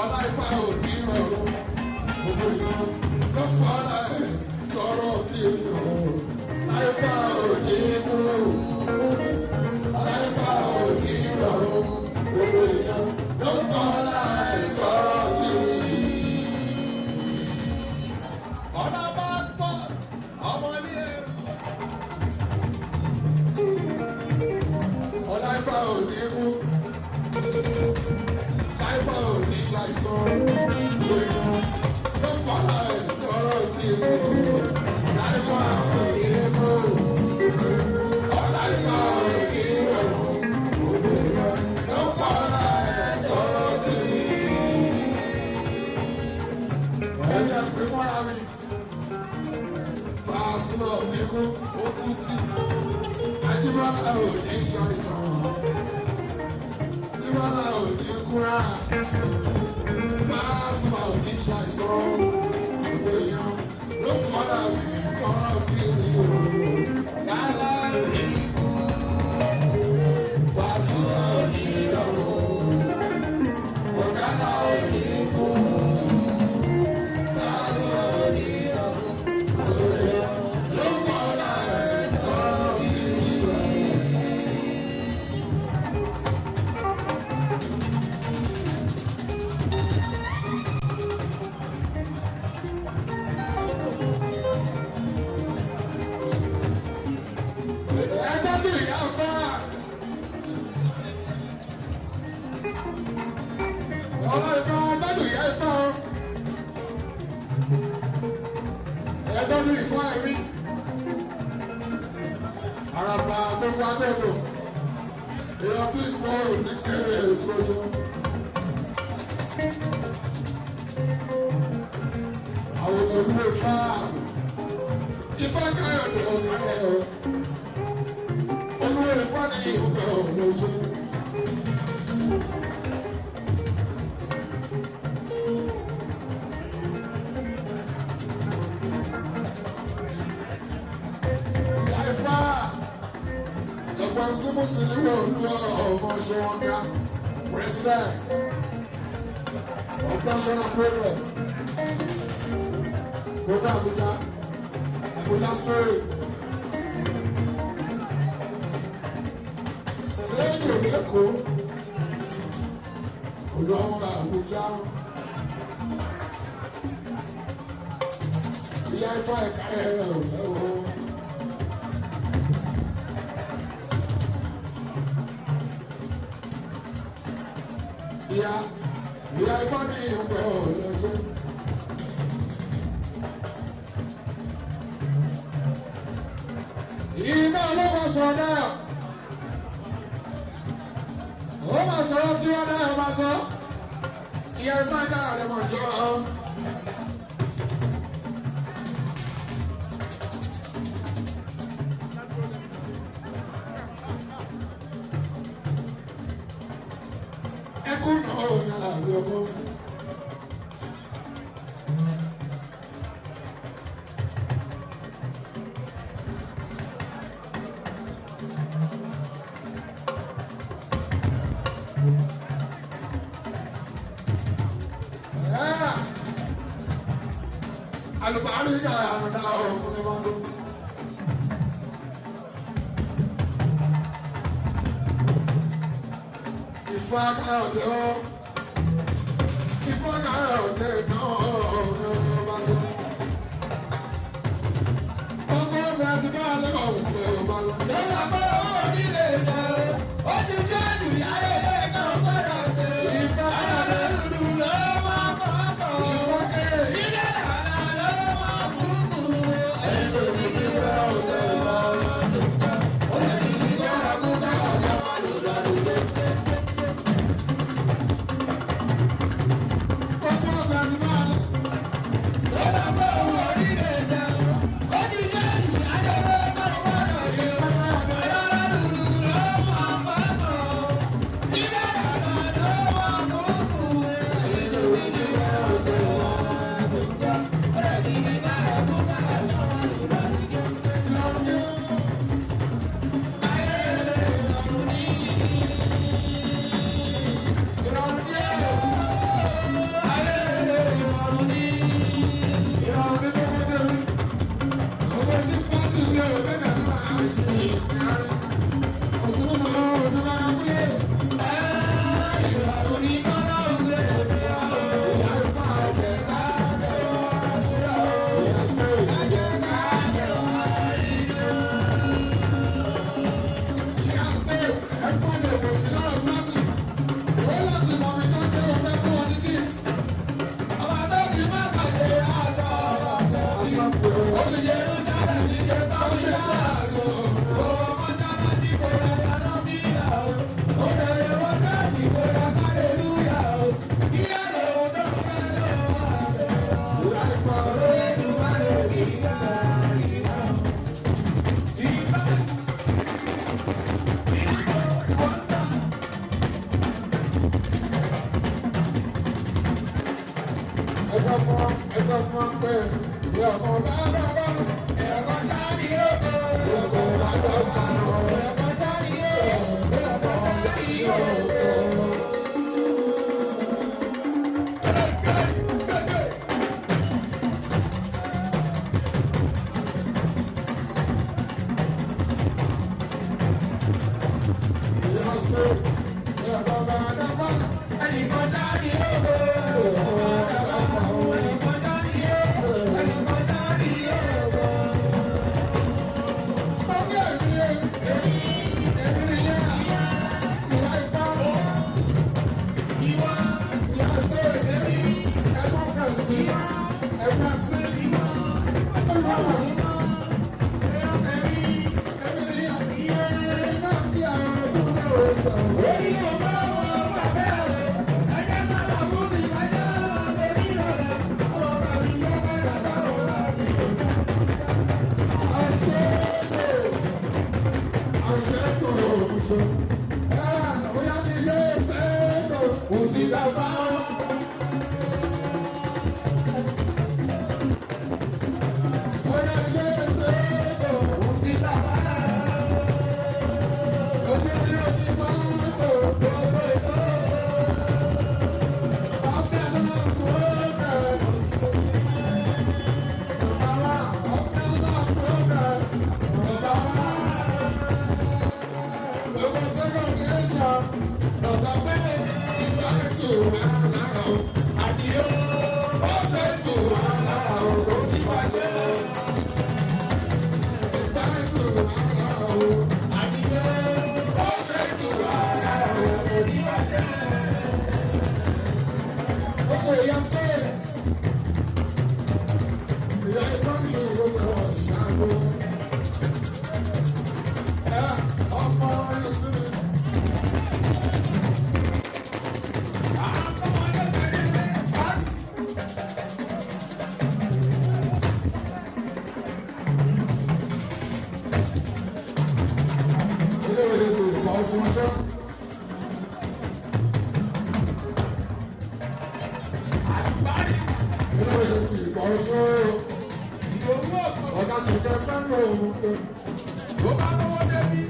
ọlá ifá òní rọrùn gbogbo èèyàn ló fọ́lá ẹ̀ tọrọ bí èèyàn láìpá òní kúrò láìpá òní rọrùn gbogbo èèyàn ló fọ́lá ẹ̀ tọrọ bí ọ̀nà bá pọ̀ ọmọ ilé ọlá ifá òní kú láìpá òní ṣàìsàn gbogbo èèyàn ló fọ́lá ẹ̀ tọrọ bí èèyàn láìpá òní kú ọlá ifá òní rọrùn gbogbo èèyàn ló fọ́lá ẹ̀ tọrọ bí ẹ̀jẹ̀ pé mọ́ra mi Pásítọ̀ Níkú Òkútì Ajíbọ́lá ò ní ṣàìsàn Ajíbọ́lá ò ní kúrà Pásítọ̀ ò ní ṣàìsàn gbogbo èèyàn ló fọ́dà mí tọ́rọ kiri o. Yálà ò ní kú Pásítọ̀ ò ní lọ́rùn Ọ̀gádà ò ní kú Pásítọ̀ ò ní lọ́rùn gbogbo èèyàn ló fọ́dà ẹ̀ tọ́rọ kiri o. Ẹjọ́ bí ìyá ọ̀fẹ́ ọ̀rọ̀ ìfẹ́ ọjọ́ bí ìyá ìfẹ́ ọ ẹjọ́ bí ìfọ́ ẹ̀mí àràbà gbogbo agbẹ́gbò èèyàn bí ìfọ́ òní kéré ìgbóṣọ́ àwọn òṣèlú ìfẹ́ ìfẹ́ káyọ̀dé ọ̀gbẹ́ ọ̀ olúwo ìfọ́ ní ìhùgbẹ́ ọ̀lọ́ṣọ́. Ìyá Ifá ẹ̀gbọ́n tí mo sì ní wọ́n lu ọmọ ṣe wọn ká president of national progress gbogbo Abuja Abuja story. Sẹ́yìn òní Èkó olú ọmọ Abuja Ìyá Ifá ẹ̀ka ẹ̀rọ ẹ̀wọ̀. Ìyá Ifá ní ìhùgbẹ́ ọ̀lọ́ṣẹ́. Iná ló máa sọ náà. Ó máa sọ̀rọ̀ tí wọ́n náà máa sọ. Ìyá Ifá ká rẹ̀ mọ̀ ṣọ́ ọ́. Ẹkún náà ò ní àlàyé ọmọ. Alùpàá ní ká àmàlà ọkùnrin máa tó. Ifá káyọ̀dé ọ́. Ifá káyọ̀dé náà máa tó. Ọkọ̀ mi àti bá a lẹ́kọ̀ọ́ òṣèlú ọba lọ. Lọ́la bọ́ onílé jẹ́ ó ti jẹ́ àjùyá ilé kan gbọ́dọ̀ ṣe. Ifá káyọ̀dé. Àdúrú ló máa kọ́kọ́. Ifá káyọ̀dé. Ilé làlá ló máa kúkú. Ẹ̀yin ló ní kí wẹ́ ọ̀dọ́ ìwà. Ó lè ní kí wẹ́ ọ̀dọ́ ìwà. ẹsọ fún pé ìyọkọ bá bá bá ẹ̀kọ́ sáré yóò ìyọkọ bá bá bá ẹ̀kọ́ sáré yóò ẹ̀kọ́ sáré yóò. ìyọkọ bá bá bá Ẹnìkan sáré yóò ẹnìkan sáré yóò ẹnìkan sáré yóò. ọgá ìdílé èmi nìyá ìyá ìfá Ìwọ ìyá ṣe ẹ̀gbọ́n kẹsì ẹ̀gbọ́n sí ọlọ́wọ́ èmi nìyá èmi náà bí àwọn ọdún náà sọ. orí ọmọ ọmọ bàbá rẹ̀ ẹ̀jẹ̀ sábà fún mi kájọ́ lórí rẹ̀ ọmọ bàbá mi yọ kẹ́rẹ́ sáwọn bàbá mi. Ọ̀gá ṣe kẹ́ fẹ́ lò ó tó. Ó bá lọ́wọ́ débi.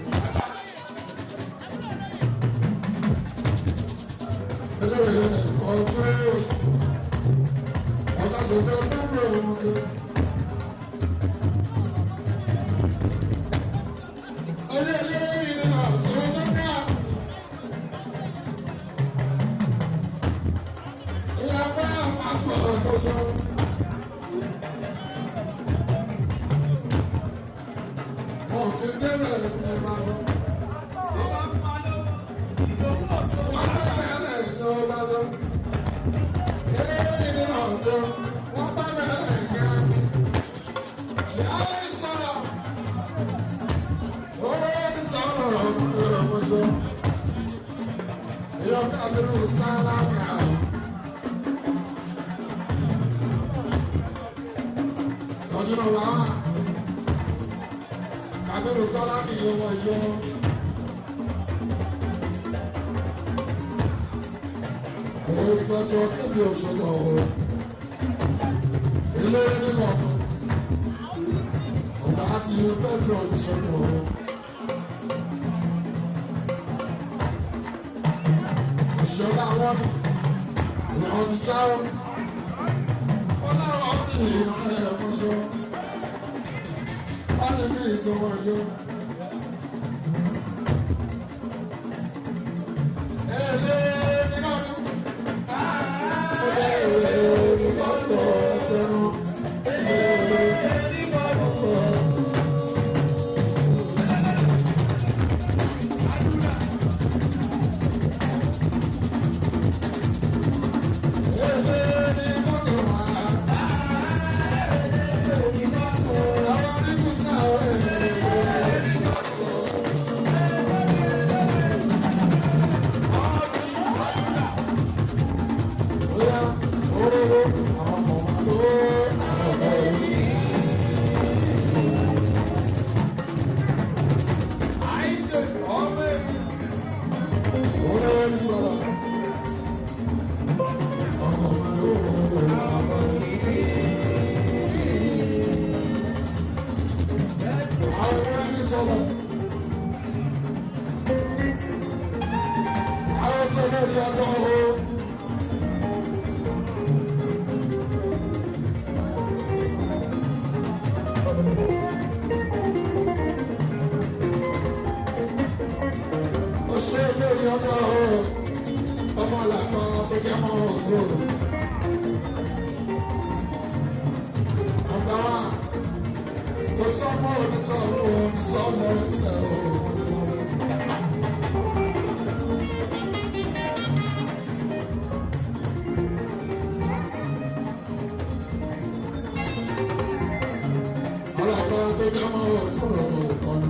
jẹ́ mọ́ sọ̀rọ̀ ọ̀nà.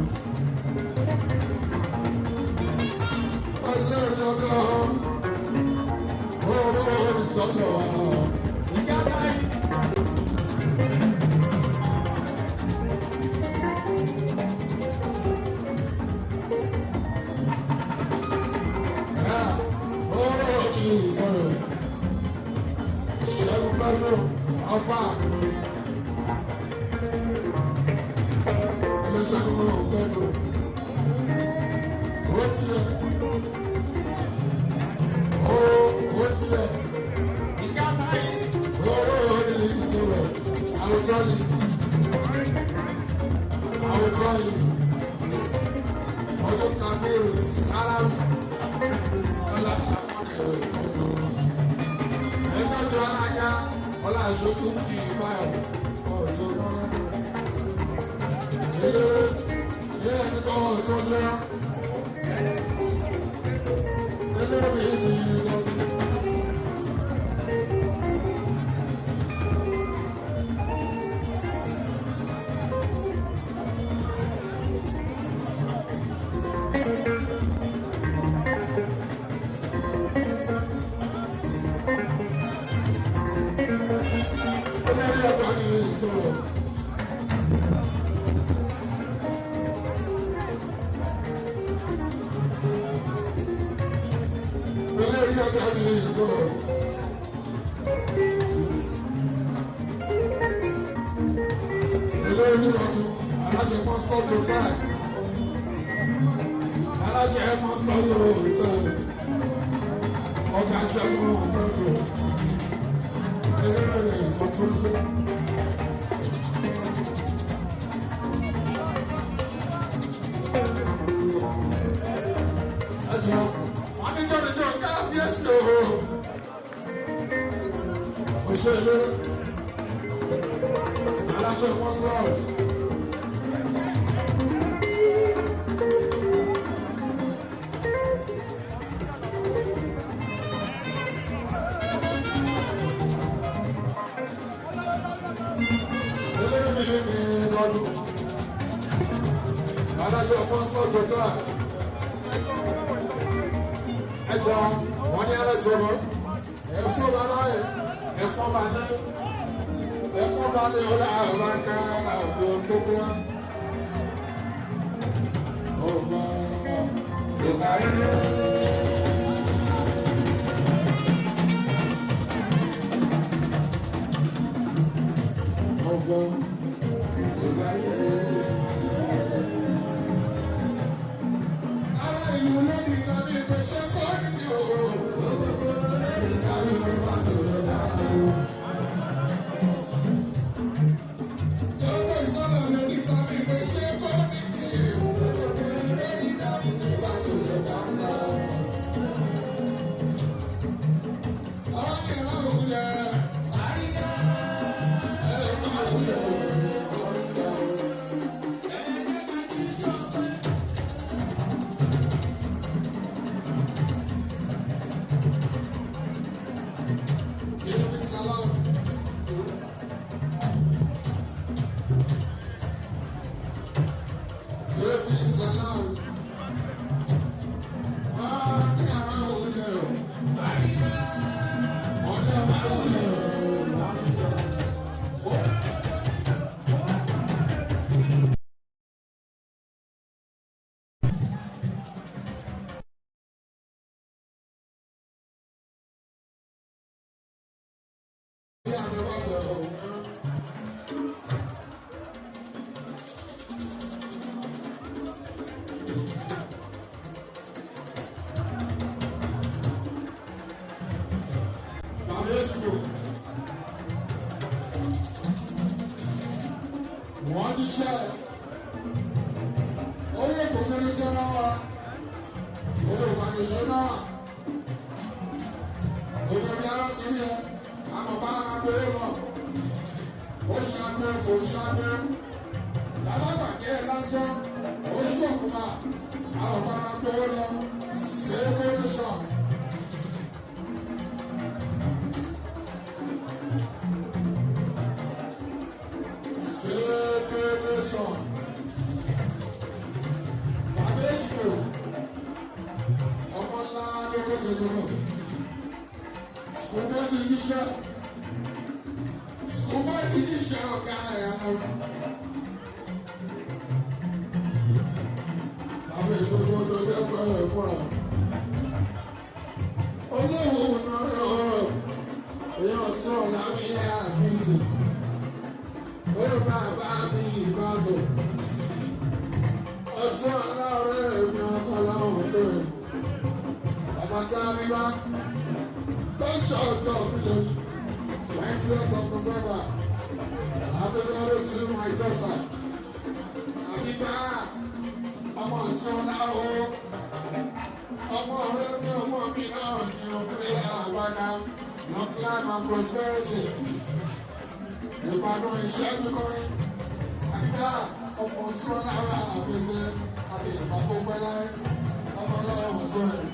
Ọlọ́run ọ̀gá ọ̀rọ̀ ìsọ̀lọ̀ ìyá táyì. Ọ̀rọ̀ ìsọ̀rọ̀ ṣẹ́gun pẹ́lú ọ̀fà. Ṣẹ́gun pẹ́lú ó tiẹ̀. Ó tiẹ̀. Ìyá táyì. Ọ̀rọ̀ ìsọ̀rọ̀ àwùjọ yìí. Àwùjọ yìí. Ọdún Kabiru Sálámì. Ẹgbẹ́jọ alága ọlá ìṣojú fi báyọ̀ ọ̀jọ̀ náà. Ilé ẹni tó ọ̀jọ̀ lẹ́yà. Ilé mi ní ọtí. Celebration. iṣẹ́ ọ̀gá ẹ̀ àwọn. Àwọn èso gbọdọ̀ jẹ́ fẹ́rẹ̀ fún ọ. Olóhùn náà yọ èèyàn tí ò lábí àfíìsì. Ó bàbá mi ìbátò. Ọ̀tún aláwọ̀ mi ọkọ̀ láwọn tó rẹ̀. Ọmọ tá a bí bá. Don't shout up, please. 20th of November. Happy birthday to my daughter. Àbíbá, ọmọ ìṣọ́lá o. Ọmọ rẹ̀ ní ọmọ mi náà ní ọkùnrin àwàdà. Long life and prosperity. Ìbàdàn ìṣẹ́jú kọrin. Àbíbá, ọmọ ìṣọ́lá wà àbẹ̀sẹ̀. Àbí ìpàkó pẹ́lẹ́. Ọmọ ọlọ́run tó rẹ̀.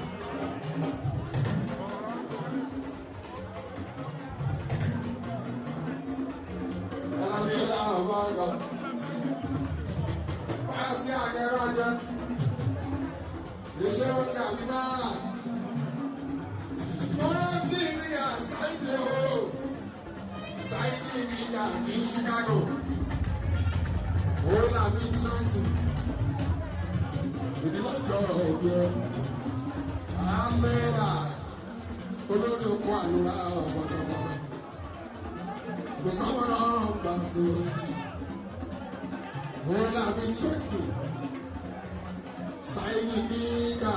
Pàṣẹ àgẹ̀rọ̀jẹ, ìṣe ọtí àbíbá. Mo rántí ní àṣàìdè o, ṣàìdè ní ìyá ní Chicago. Ó làbí 20. Ìdílọ́jọ́ òbíọ́. Àmẹ́rà olórí oko àlùrà ọ̀pọ̀lọpọ̀. Kò sáwọn náà gbà sí o. Ó làbí 20. Ṣáìdì nígbà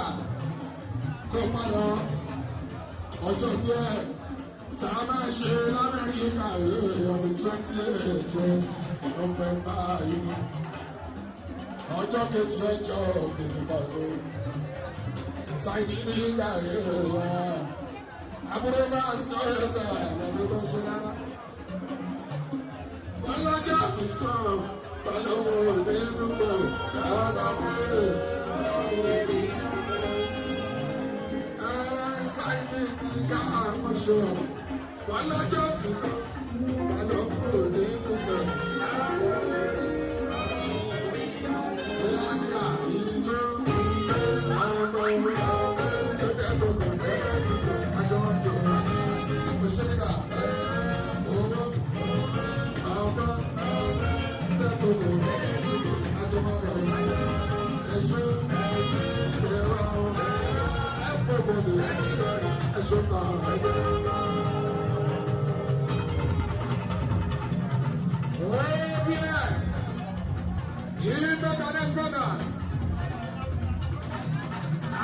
kó má lọ ọjọ́ díẹ̀ tá a máa ṣe l'Amẹ́ríkà ọdún 28 Nọ́vẹ́mbà yìí. Ọjọ́ kejì ọjọ́ òkèlèkà tó. Ṣáìdì nígbà àbúrò máa sọ ẹsẹ̀ lọ́dún tó ṣe rárá. Wọ́n lọ́jọ́ àbùkọ́. Pàlọ́wọ́ nínú pọ̀ àwọ̀dàwọ̀ ṣáìdì nígbà àmọ́ṣọ́. Wọ́n lọ́jọ́ àbùkọ́. Pàlọ́wọ́ nínú pọ̀ ìyá ìjọ àwọn ọmọ tó dẹ́ tó kọ̀ àjọ ọjọ́ òṣèlú owó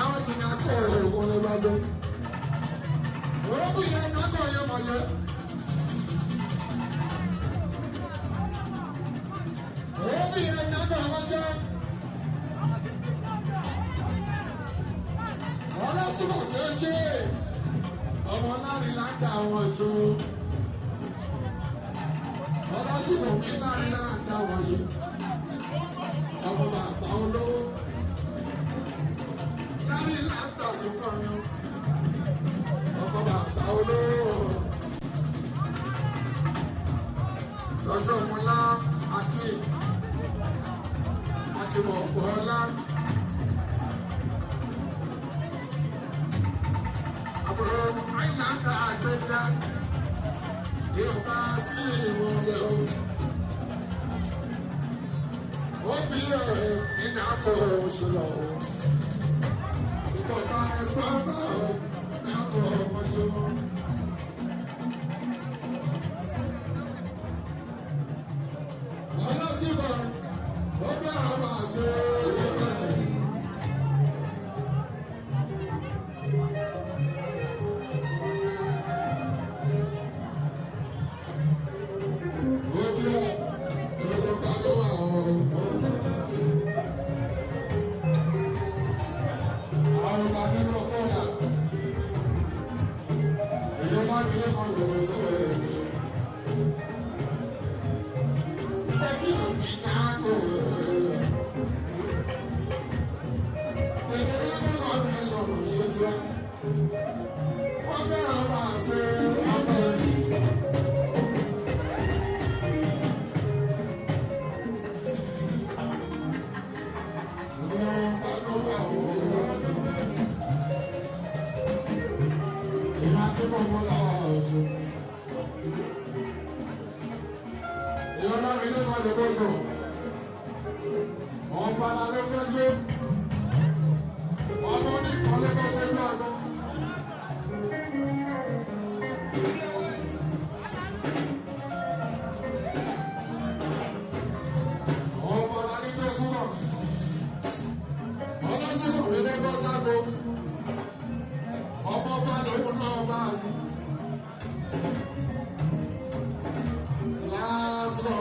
àwọn tí ní akọ̀ òun lè bá jẹ́. Òun yẹn nákọ̀ yẹn mọ̀ yẹ. Òun yẹn nákọ̀ wọ́n jẹ́. Ọlọ́sùnmọ̀ méjì. Ọmọ láàrin láńdà àwọn ìṣó. Ọlọ́sùnmọ̀ mi láàrin láńdà àwọn ìṣó. Ọmọ bàbá olówó. Láàrin láńdà sùnkàn yẹn. Ọmọ bàbá olówó. Lọ́jọ́ ọmọlá Akímọ̀ ọ̀pọ̀ọ́lá. Àbúrò àìláńdà àgbẹ̀dá. Yóò bá sí ìwọlé o. Ó bí ọ̀rẹ́ nínú àpò òṣèlú o. Ìbọ̀tà ẹ̀sìpọ̀tà o ní àpò òṣèlú. Ọlọ́sibọ̀ ó bẹ́ àwọn àṣẹ ìwọ̀n. bọ́sọ̀. Ọba la ló fẹ́ jó. Ọmọ oníkan ló bọ́ sójú àgbọn. Ọmọ la ní tó súnmọ̀. Ọlọ́sùnmọ̀ mi ló bọ́ ságo. Ọmọ bá lòun náà bá a sí. Lásìkò.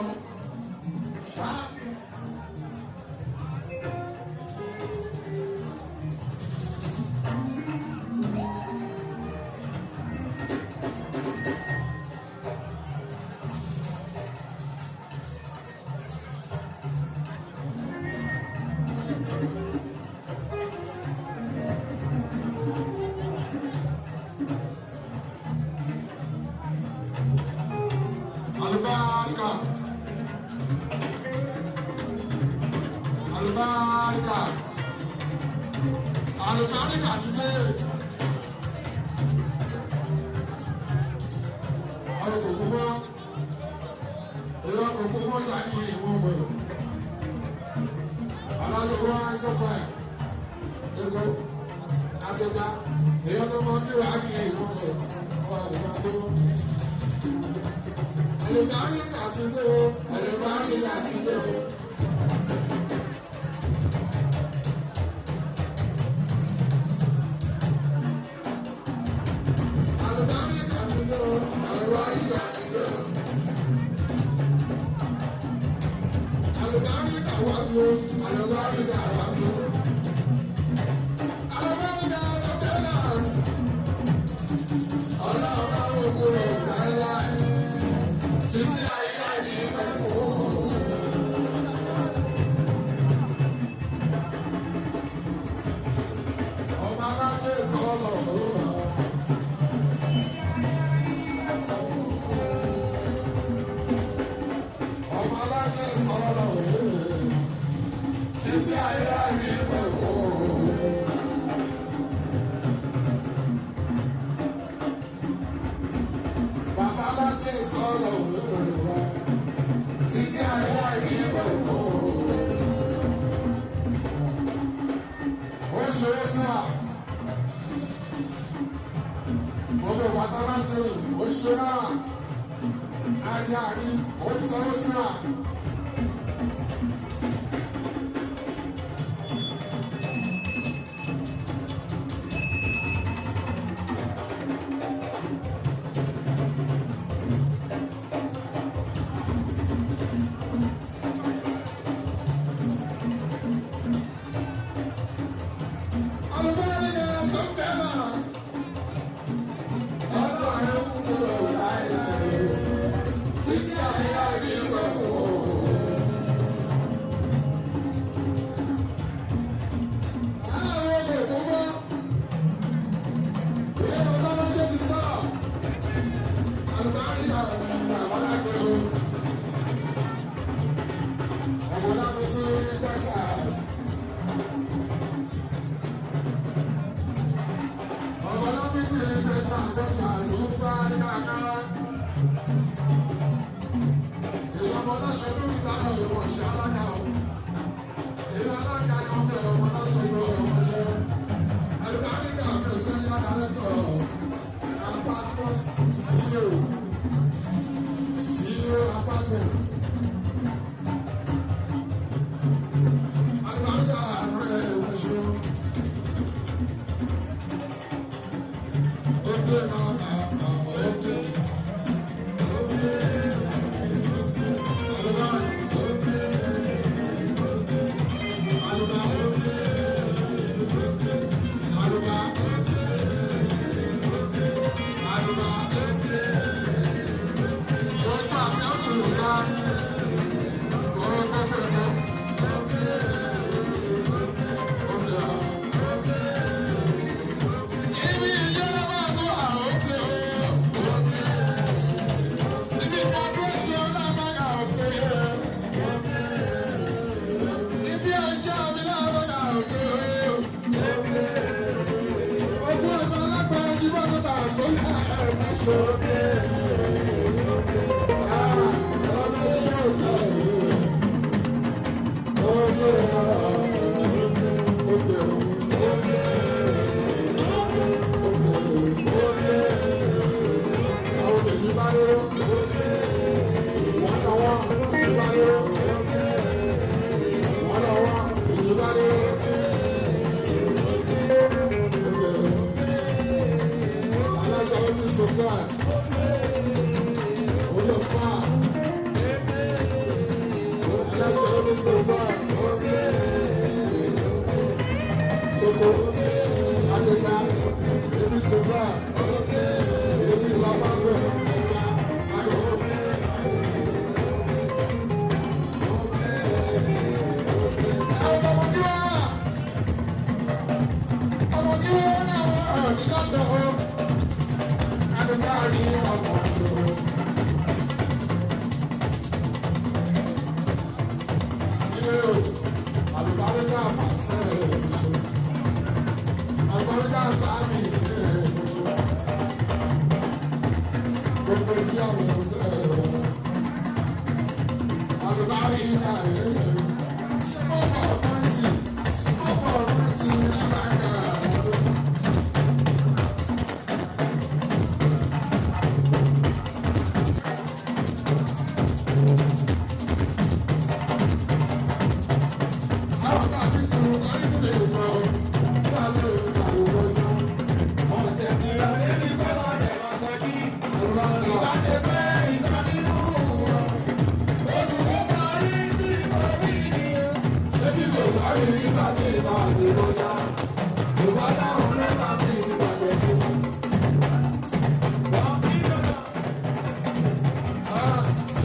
Albarka, albarka, albarka today. Alukoko, alukoko yari iwọwọ. Alukoko asọpọ ego atẹgba. Èyí ọdún mọ kí wàá kí iwọwọ. Alubari láti dé o, alubari láti dé o. Alubari láti dé o, alubari láti dé o. Alubari làwa bí o, alubari làwa bí o. Alubari làwa tó náà. Ọlọ́run bá wọ́n kúrò láéláé. Títí ayé ní mẹ́kọ̀ọ́. Ọba alájẹ sọ̀rọ̀ lọ́wọ́. Ọba alájẹ sọ̀rọ̀ lọ́wọ́. Títí ayé ní mẹ́kọ̀ọ́. Bàbá alájẹ sọ̀rọ̀ lọ́wọ́. Títí ayé ní mẹ́kọ̀ọ́. Ó ṣe é sí wa. Gbogbo bàtà bá ti rìn, ó ṣe náà. Ayé àrí, ó ń sanwó sí wa. Thank you.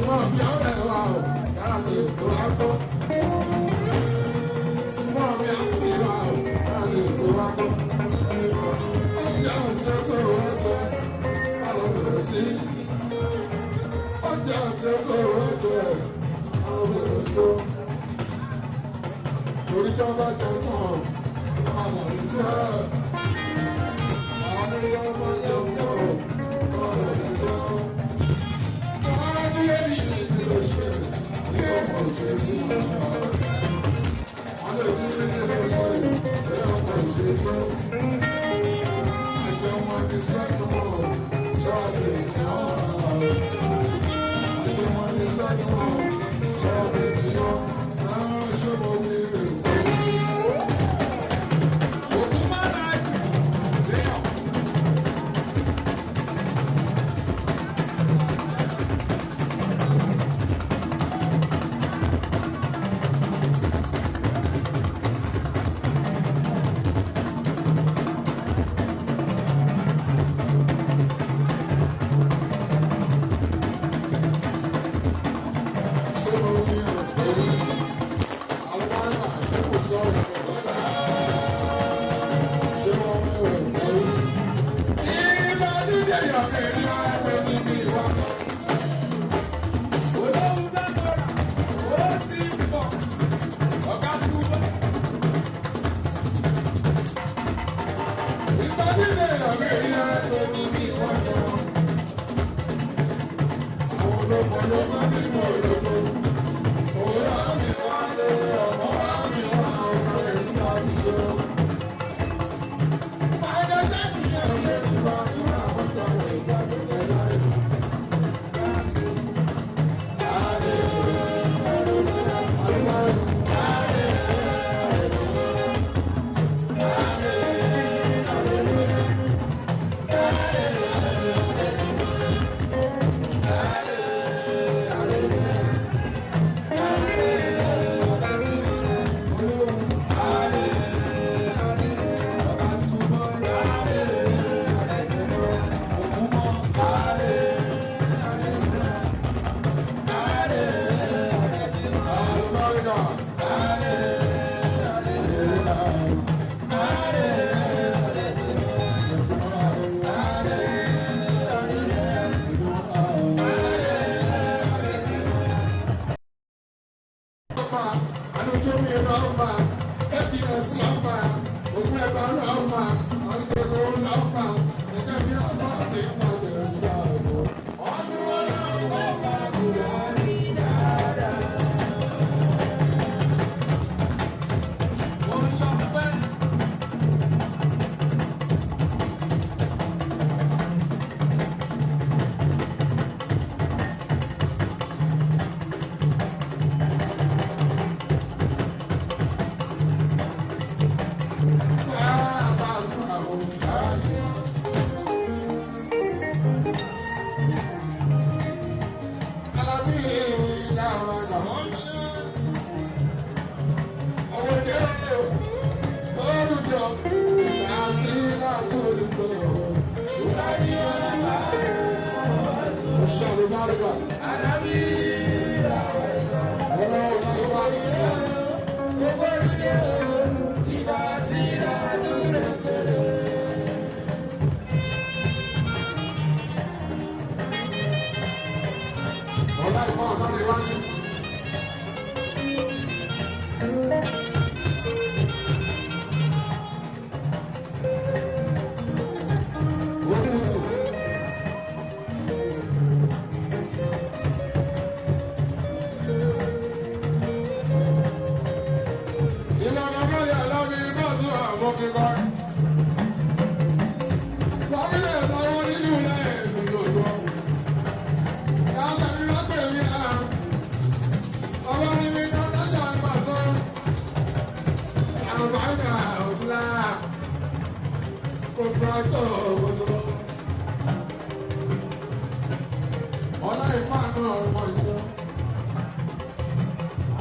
súnmọ́ bí àwọn ẹ̀wà ò yàrá lè tó wá gbọ́. Súnmọ́ bí àwọn ẹ̀wà ò yàrá lè tó wá gbọ́. Ọjà tí ó tó wá jẹ, àwọn bẹ̀rẹ̀ sí. Ọjà tí ó tó wá jẹ, àwọn bẹ̀rẹ̀ sí. Torí tí wọ́n bá jẹ tán, àwọn ìjọ àwọn ìjọ máa jẹ tán, àwọn ìjọ.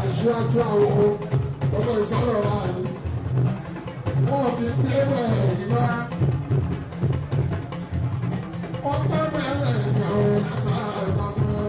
Aṣáájú àwọn ọmọ ìsọ̀rọ̀ wa yìí, wọ́n fi gbé wẹ̀ ìwá. Wọ́n gbé bẹ̀rẹ̀ ìyàwó àgbà ìpamọ́.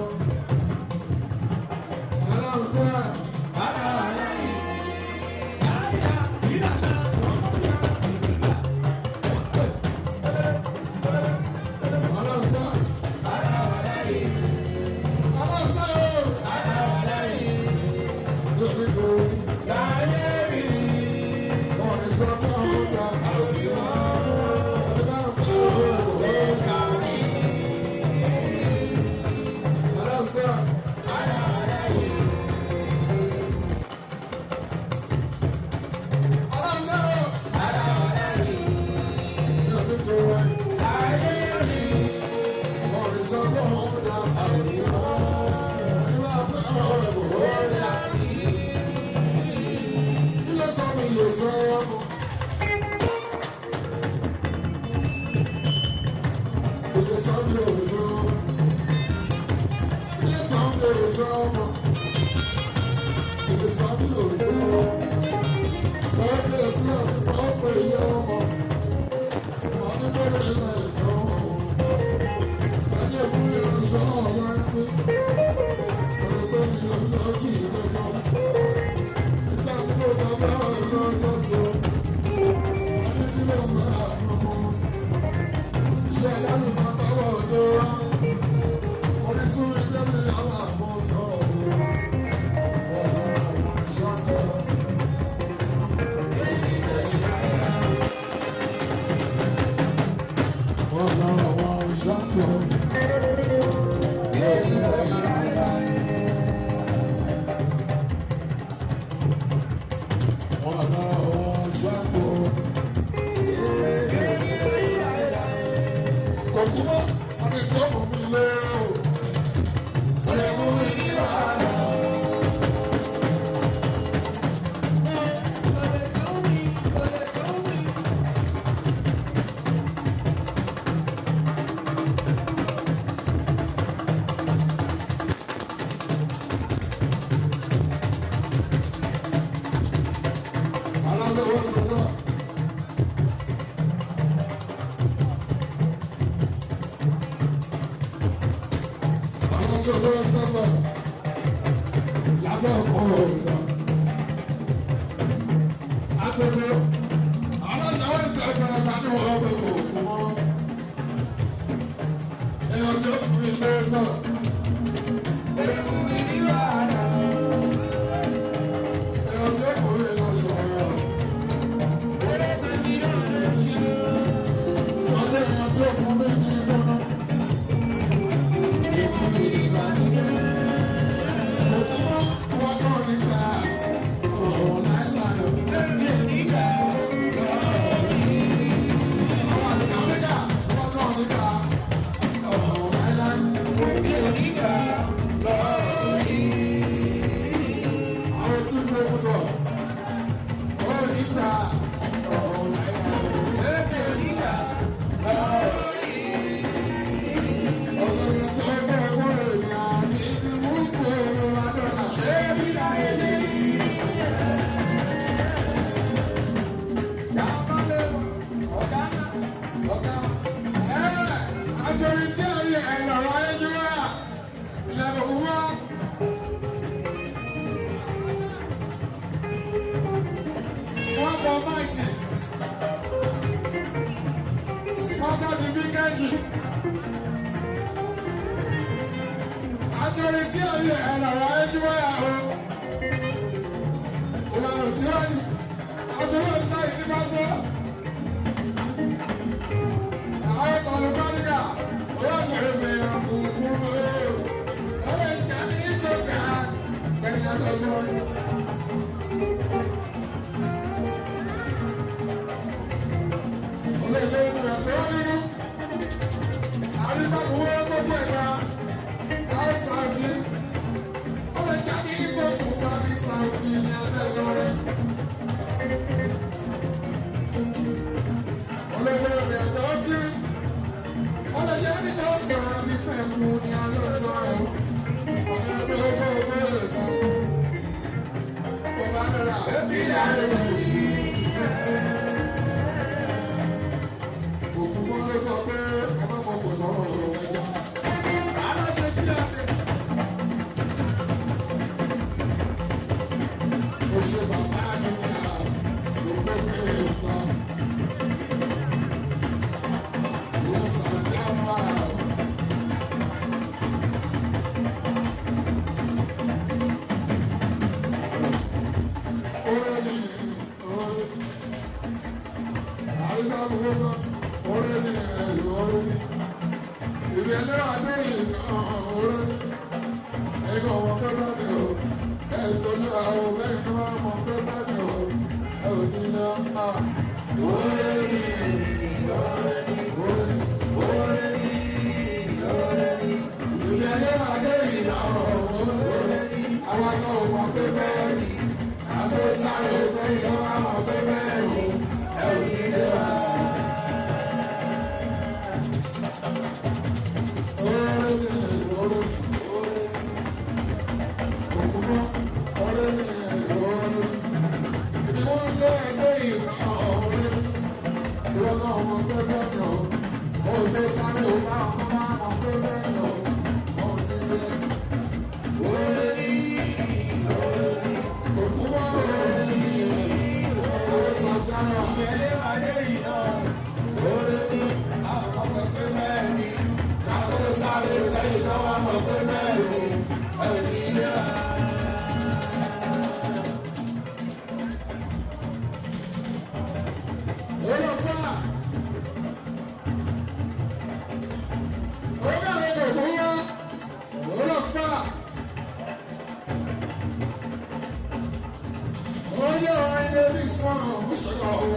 Davis wọ́n ṣọlọ o.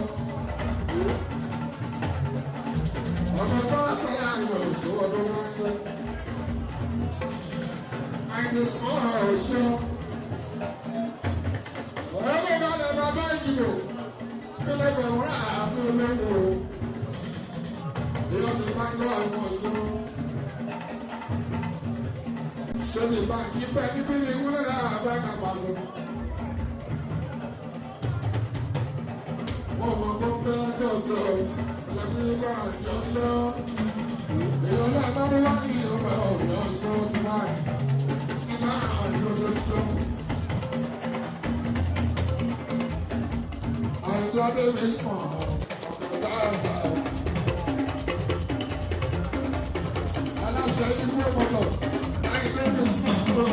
Ọmọ fọ́ọ̀tì ayọ̀ ṣọwọ́ ló máa ń lọ. Àìdè sọ́ọ̀ ṣọ́. Ọ̀rọ̀ ló bá lè bàbá ìjìnlẹ̀ kí lè bẹ̀ wọ́n àbí olówó. Ìyá mi máa ń lọ àwọn ọ̀ṣọ́. Ṣé mi bá kí pẹ́ níbí ni wúlẹ̀ àbẹ́ kàpá fún mi? Ọmọ tó pẹ́ jọ̀sọ̀ lẹ́bí bá jọ̀sọ̀. Èèyàn náà bá wá ní ọmọ ọ̀dọ́ ṣọ́ ti máa jọ̀sọ̀ jọ. Àìjọ Davis mọ̀ ọ̀pọ̀ sáàtà. Aláṣẹ ikú mọ́tò. Àìjọ Davis mọ̀ ọ̀pọ̀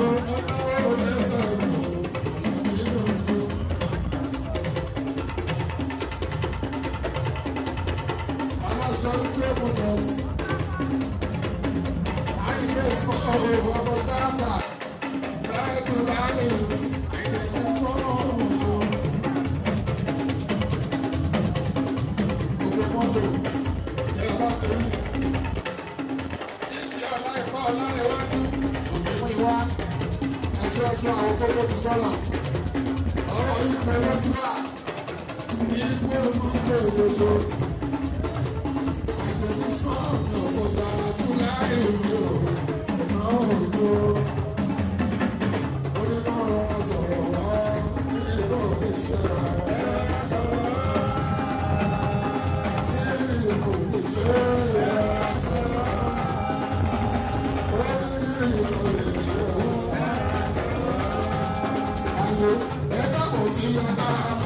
ọ̀dẹ́sẹ̀ ìlú. Ọ̀rọ̀ yìí pẹ̀lú ọtí wà ní ikú ọdún tó òjòjò. Ẹ káàbọ̀ sí ọ̀tá.